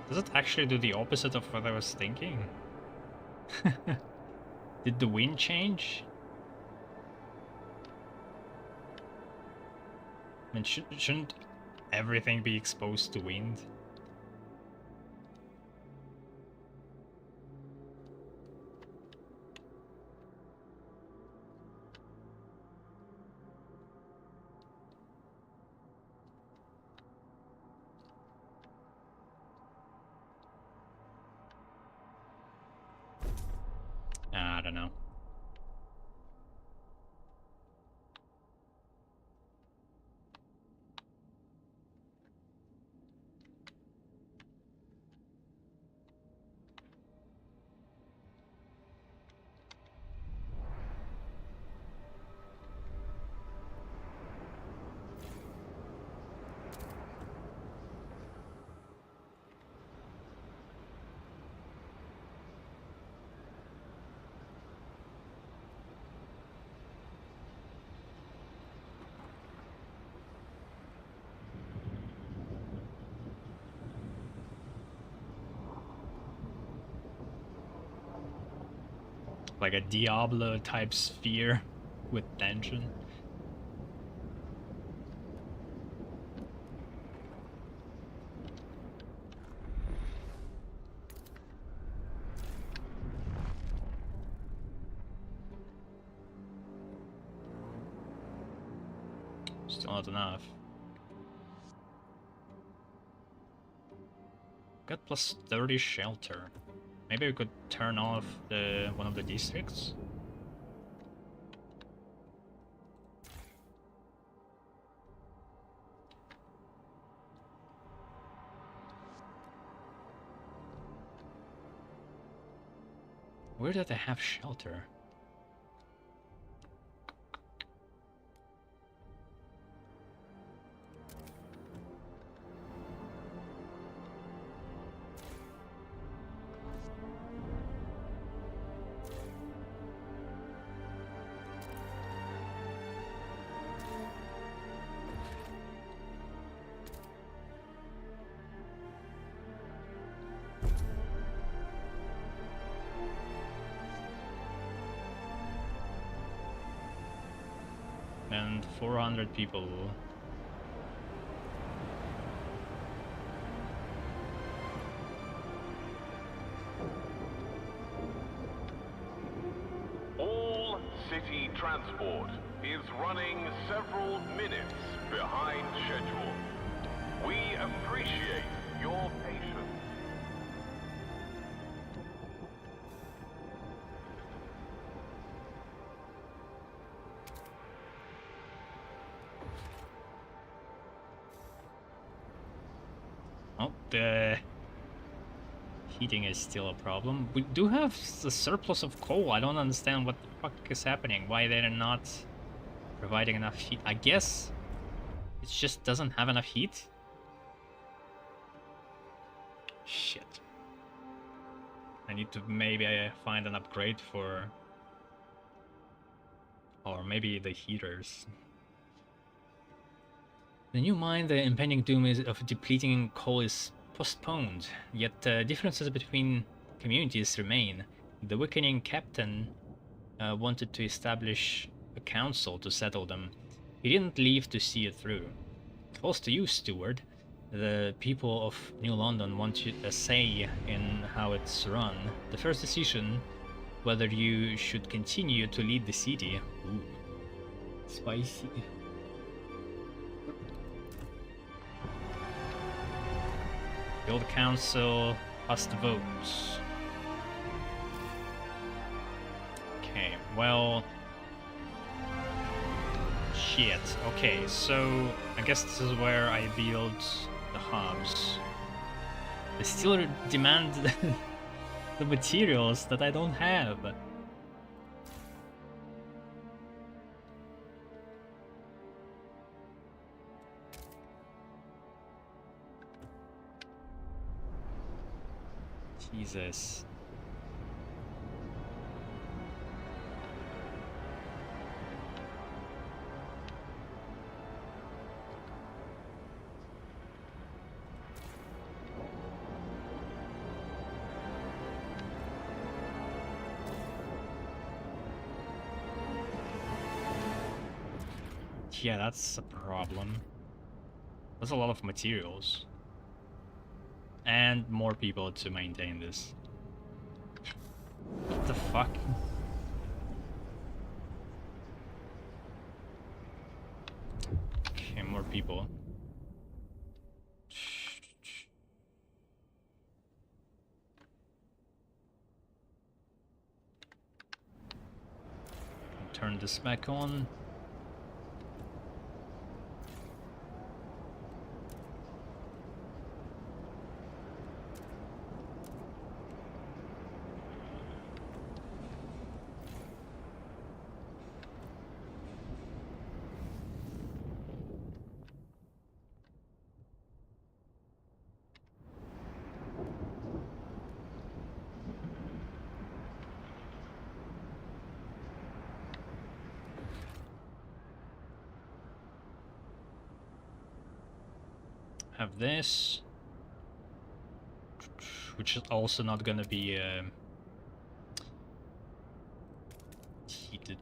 Speaker 1: Does it actually do the opposite of what I was thinking? Did the wind change? I mean, shouldn't everything be exposed to wind? I don't know. Like a Diablo type sphere with tension. Still not enough. Got plus 30 shelter. Maybe we could turn off the one of the districts? Where did they have shelter? And 400 people.
Speaker 5: All city transport is running several minutes behind schedule. We appreciate your patience.
Speaker 1: Oh, the heating is still a problem. We do have a surplus of coal. I don't understand what the fuck is happening. Why they're not providing enough heat. I guess it just doesn't have enough heat. Shit. I need to maybe find an upgrade for... Or maybe the heaters. The new mine, the impending doom of depleting coal is postponed, yet differences between communities remain. The weakening captain wanted to establish a council to settle them. He didn't leave to see it through. Falls to you, steward. The people of New London want a say in how it's run. The first decision, whether you should continue to lead the city. Ooh, spicy. The old council must vote. well... Shit. Okay, so I guess this is where I build the hubs. They still demand the materials that I don't have. Jesus. Yeah, that's a problem. There's a lot of materials. And more people to maintain this. What the fuck? Okay, more people. Turn this back on. Have this, which is also not gonna be heated.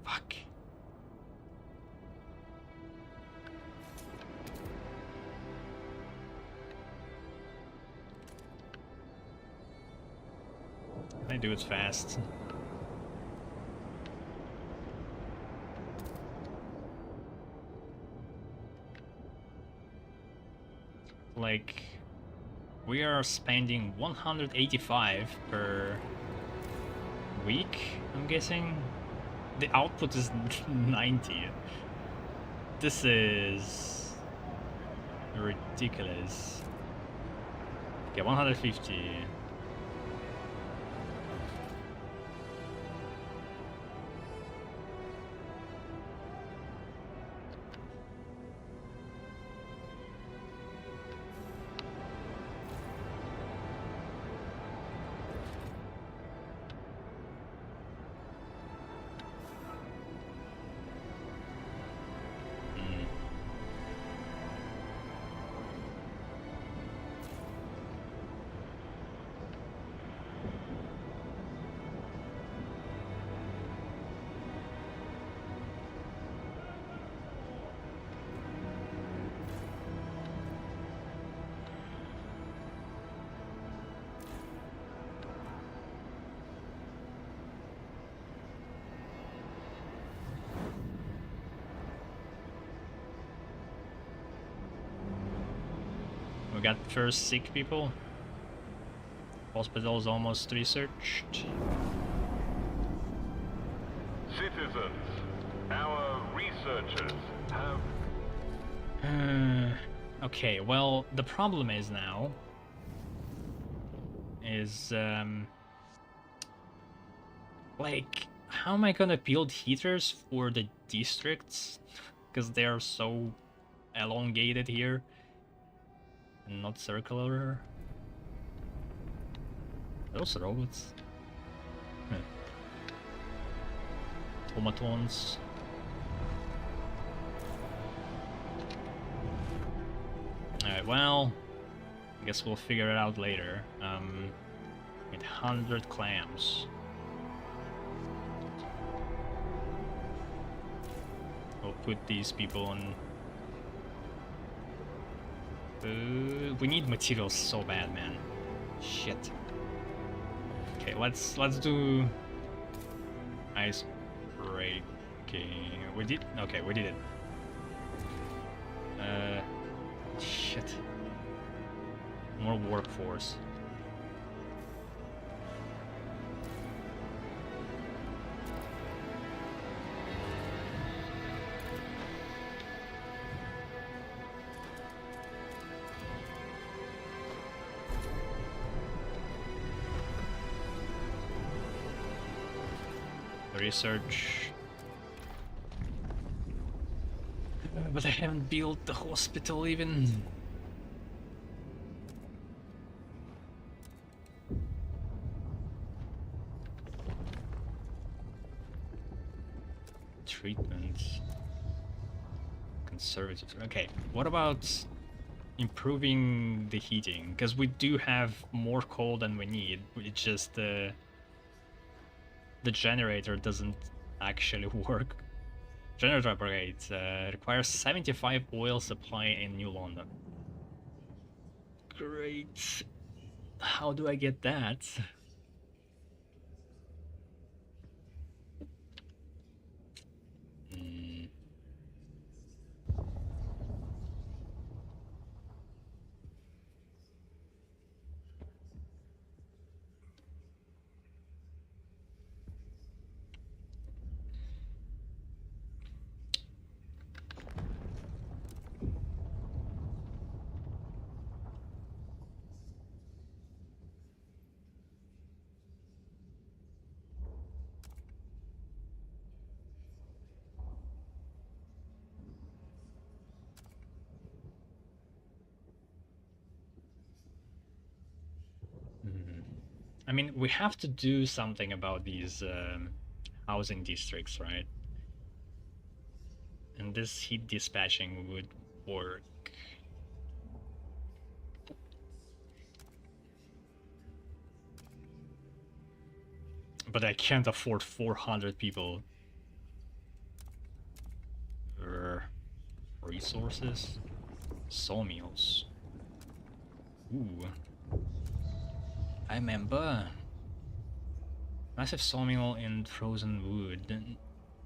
Speaker 1: Fuck. Can I do it fast? Like, we are spending 185 per week, I'm guessing. The output is 90. This is ridiculous. Okay, 150. We got first sick people. Hospital's almost researched.
Speaker 5: Citizens, our researchers have...
Speaker 1: Okay, well, the problem is now... is, like, how am I gonna build heaters for the districts? Because they are so elongated here. And not circular. Those robots. Automatons. Alright, well, I guess we'll figure it out later. 100 clams. We'll put these people on. We need materials so bad, man. Shit. Okay, let's do ice breaking. We did. Okay, we did it. Shit. More workforce. Research. But I haven't built the hospital even. Treatment. Conservative. Okay, what about improving the heating? Because we do have more coal than we need. It's just the generator doesn't actually work. Generator upgrade requires 75 oil supply in New London. Great. How do I get that? I mean, we have to do something about these housing districts, right? And this heat dispatching would work. But I can't afford 400 people. Resources? Sawmills. Ooh. I remember. Massive sawmill in frozen wood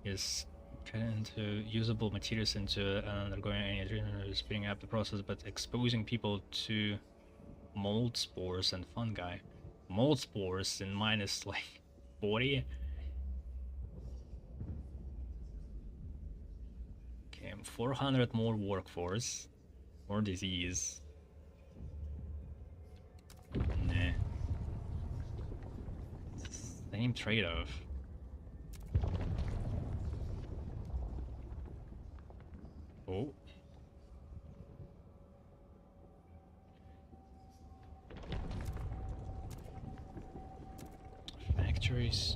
Speaker 1: is cut into usable materials into undergoing any speeding up the process, but exposing people to mold spores and fungi. Mold spores in minus like 40. Okay, 400 more workforce, more disease. Nah. Same trade-off. Oh. Factories.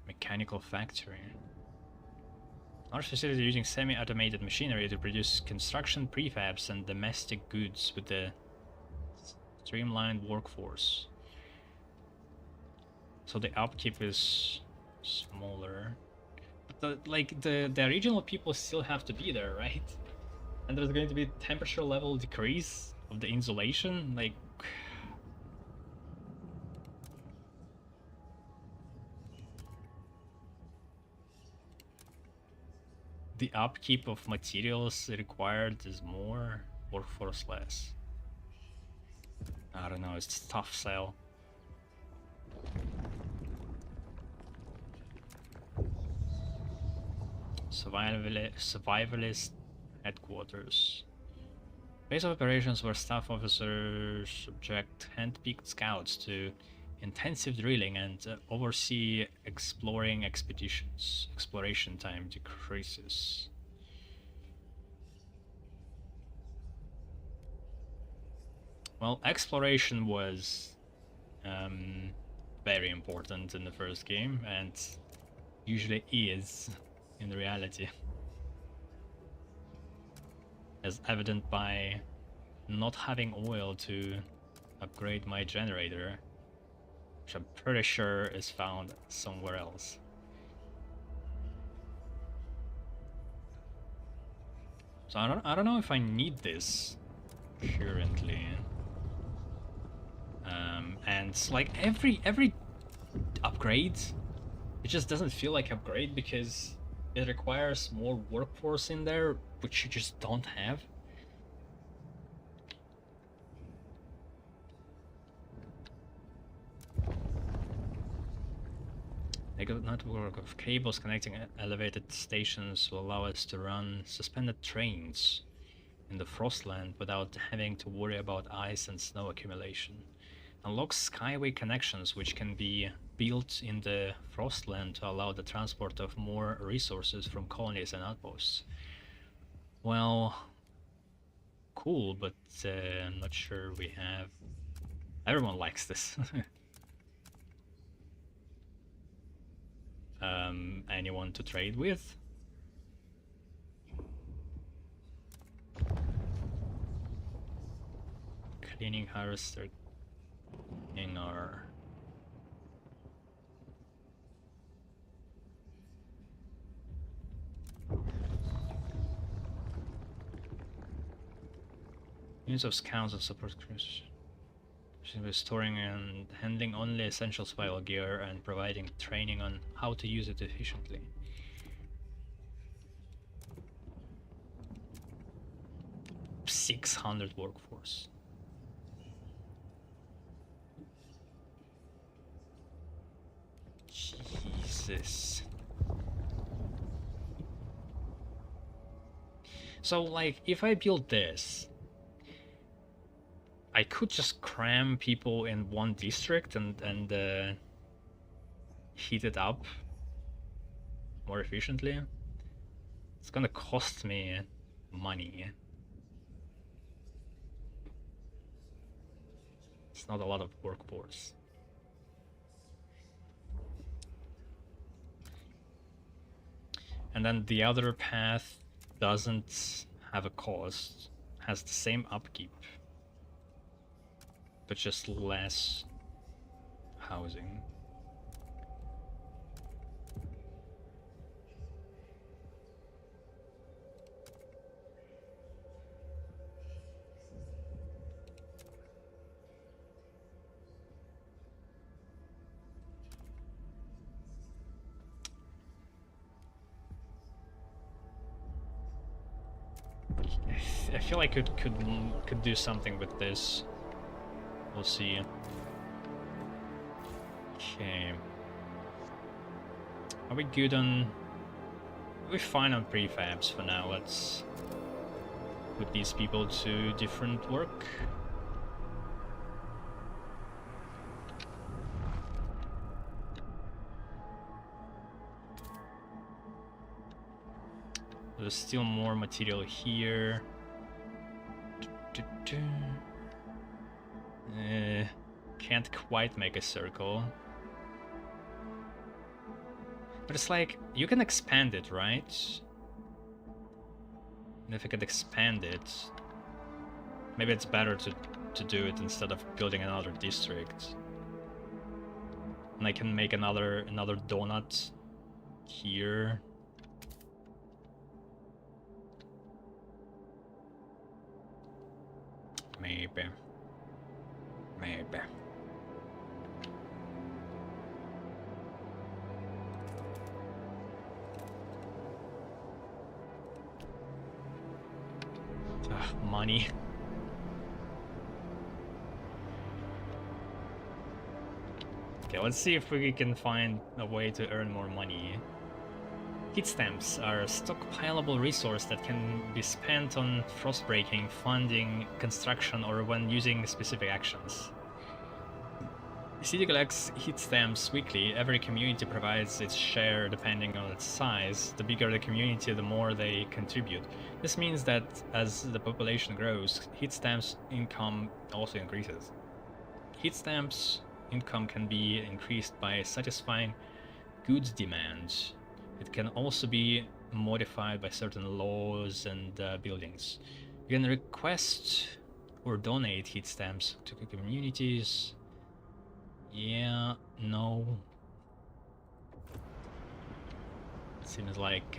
Speaker 1: Mechanical factory. Large facility using semi-automated machinery to produce construction prefabs and domestic goods with a streamlined workforce. So the upkeep is smaller. But the original people still have to be there, right? And there's going to be temperature level decrease of the insulation, like. The upkeep of materials required is more, workforce less. I don't know, it's a tough sell. Survivalist headquarters. Base of operations where staff officers subject hand-picked scouts to intensive drilling and oversee exploring expeditions. Exploration time decreases. Well, exploration was very important in the first game, and usually is in reality. As evident by not having oil to upgrade my generator, which I'm pretty sure is found somewhere else. So I don't know if I need this currently. And like every upgrade, it just doesn't feel like upgrade because it requires more workforce in there, which you just don't have. A good network of cables connecting elevated stations will allow us to run suspended trains in the Frostland without having to worry about ice and snow accumulation. Unlocks skyway connections which can be built in the Frostland to allow the transport of more resources from colonies and outposts. Well, cool, but I'm not sure we have... Everyone likes this. Anyone to trade with? Cleaning harvester in our... Use of scouts and support crews. Should be storing and handling only essential survival gear and providing training on how to use it efficiently. $600 workforce. Jesus. So, like, if I build this, I could just cram people in one district and heat it up more efficiently. It's gonna cost me money. It's not a lot of workforce. And then the other path doesn't have a cost, has the same upkeep, but just less housing. I feel like I could do something with this. We'll see. Okay. Are we good on... We're fine on prefabs for now. Let's put these people to different work. There's still more material here. Can't quite make a circle. But it's like, you can expand it, right? And if I could expand it, maybe it's better to do it instead of building another district. And I can make another donut here. Maybe. Money. Okay, let's see if we can find a way to earn more money. Heat stamps are a stockpilable resource that can be spent on frostbreaking, funding, construction, or when using specific actions. The city collects heat stamps weekly. Every community provides its share depending on its size. The bigger the community, the more they contribute. This means that as the population grows, heat stamps income also increases. Heat stamps income can be increased by satisfying goods demand. It can also be modified by certain laws and buildings. You can request or donate heat stamps to communities. Yeah, no. Seems like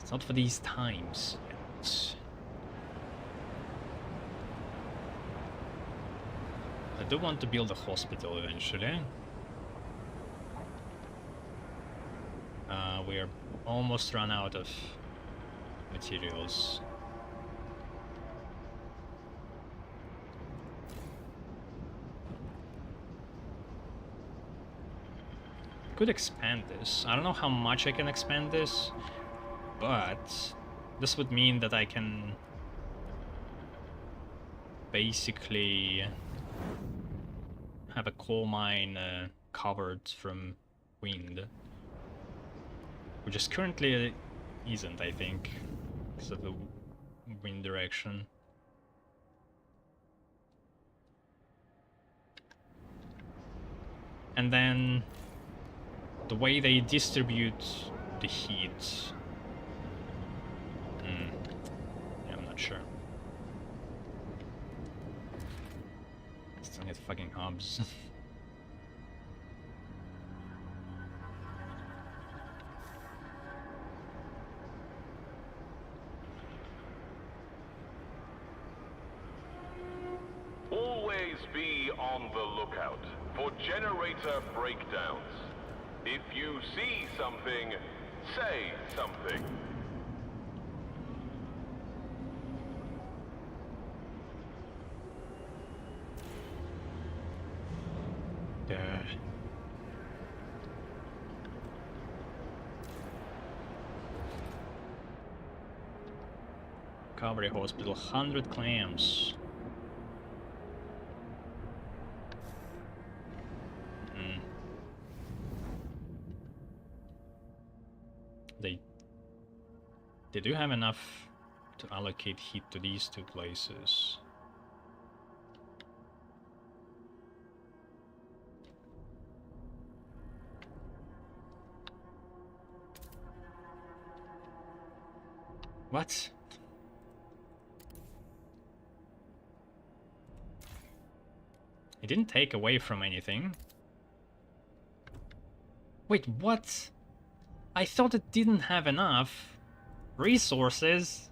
Speaker 1: It's not for these times yet. I do want to build a hospital eventually. We are almost run out of materials. Could expand this. I don't know how much I can expand this, but this would mean that I can basically have a coal mine covered from wind, which is currently isn't, I think, because of the wind direction. And then the way they distribute the heat. Yeah, I'm not sure. Still get fucking hubs.
Speaker 5: Always be on the lookout for generator breakdowns. If you see something, say something.
Speaker 1: Recovery hospital, 100 clams. They do have enough to allocate heat to these two places. What? It didn't take away from anything. Wait, what? I thought it didn't have enough resources.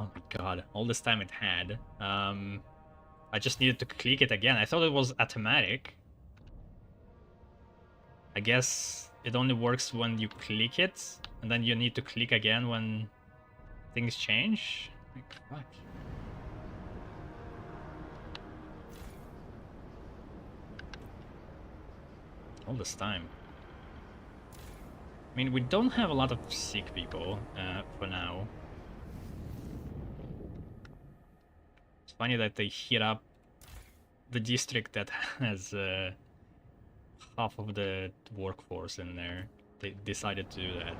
Speaker 1: Oh my god, all this time it had. I just needed to click it again. I thought it was automatic. I guess it only works when you click it, and then you need to click again when things change. Like, fuck. All this time. I mean, we don't have a lot of sick people for now. It's funny that they hit up the district that has half of the workforce in there. They decided to do that.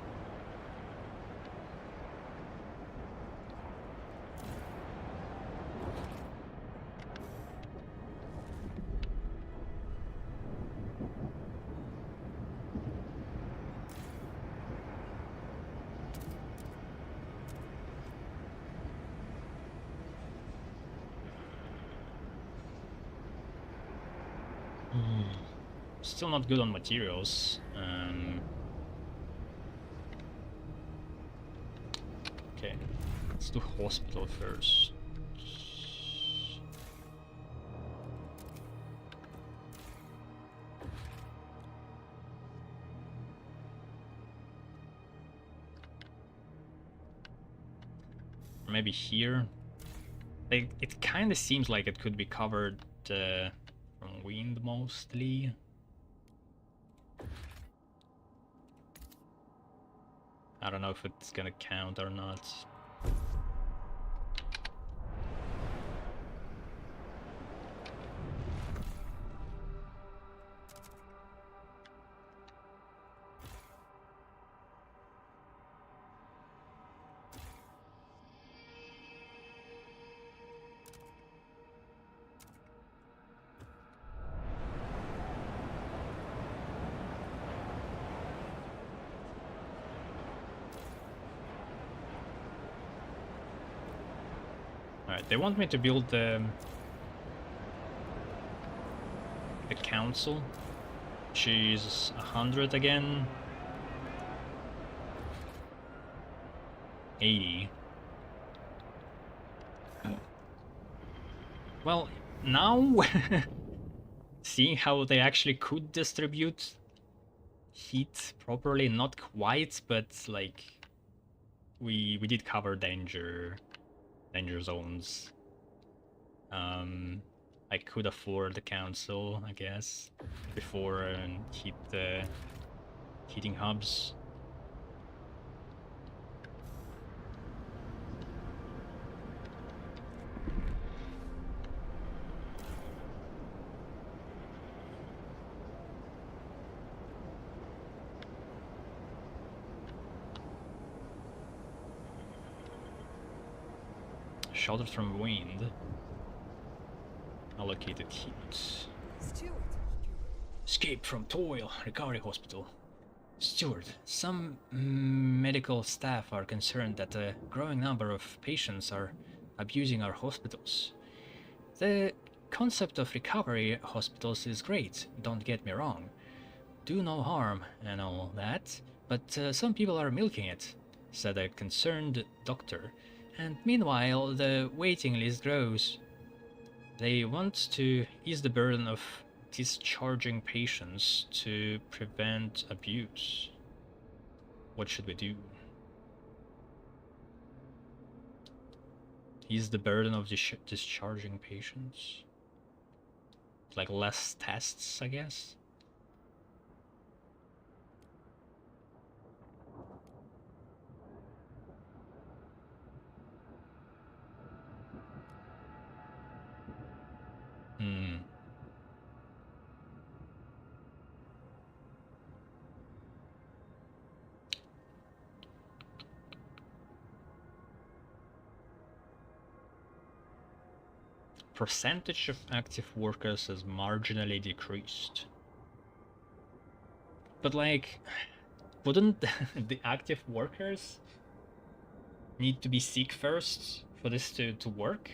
Speaker 1: Still not good on materials. Okay, let's do hospital first. Or maybe here. Like, it kind of seems like it could be covered from wind mostly. I don't know if it's gonna count or not. Alright, they want me to build the council, which is 100 again. 80. Well, now seeing how they actually could distribute heat properly, not quite, but like we did cover danger zones. I could afford the council, I guess, before heat the heating hubs. Sheltered from wind. Allocated heat.
Speaker 4: Steward.
Speaker 1: Escape from toil. Recovery hospital. Steward, some medical staff are concerned that a growing number of patients are abusing our hospitals. The concept of recovery hospitals is great, don't get me wrong. Do no harm and all that, but some people are milking it, said a concerned doctor. And meanwhile, the waiting list grows. They want to ease the burden of discharging patients to prevent abuse. What should we do? Ease the burden of discharging patients? Like less tests, I guess? Hmm. Percentage of active workers has marginally decreased. But like, wouldn't the active workers need to be sick first for this to work?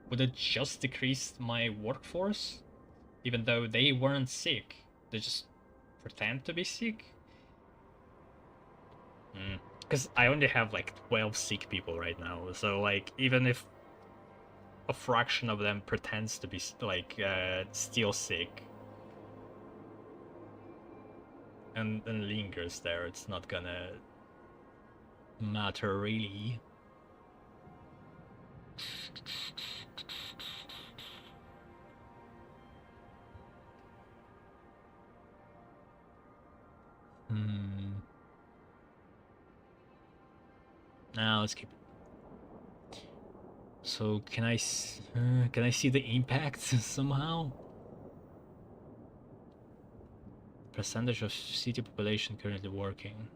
Speaker 1: Would it just decrease my workforce? Even though they weren't sick, they just pretend to be sick? Because I only have like 12 sick people right now, so like even if a fraction of them pretends to be like still sick and lingers there, it's not gonna matter really. Now let's keep it. So can I see the impact somehow? Percentage of city population currently working.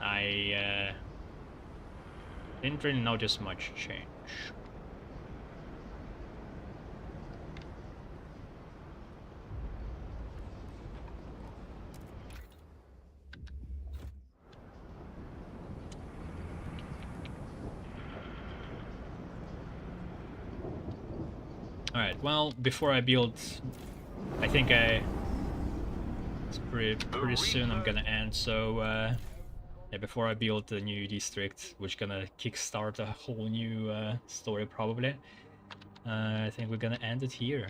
Speaker 1: I didn't really notice much change. Alright, well, before I build, I think it's pretty soon I'm gonna end, so yeah, before I build the new district, which gonna kickstart a whole new story probably, I think we're gonna end it here.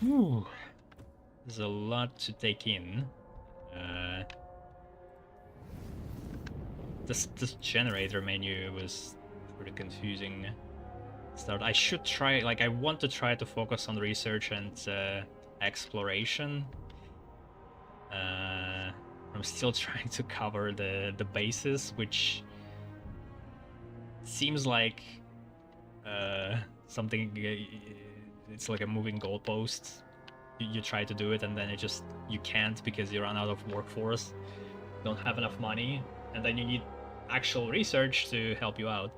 Speaker 1: Whew. There's a lot to take in. This generator menu was pretty confusing. Start. I should try, like, I want to try to focus on research and exploration. I'm still trying to cover the bases, which seems like something. It's like a moving goalpost. You try to do it, and then you can't because you run out of workforce, don't have enough money, and then you need actual research to help you out,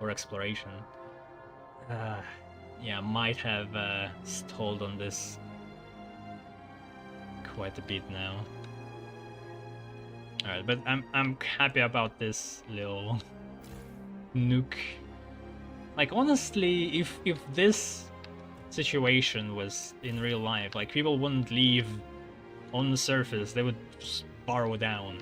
Speaker 1: or exploration. Yeah, might have stalled on this quite a bit now. Alright, but I'm happy about this little nuke. Like honestly, if this situation was in real life, like people wouldn't leave on the surface, they would just burrow down.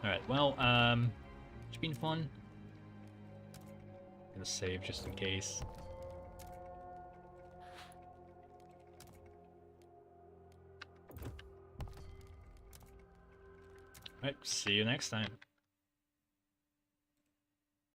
Speaker 1: Alright, well, it's been fun. Gonna save just in case. Alright, see you next time.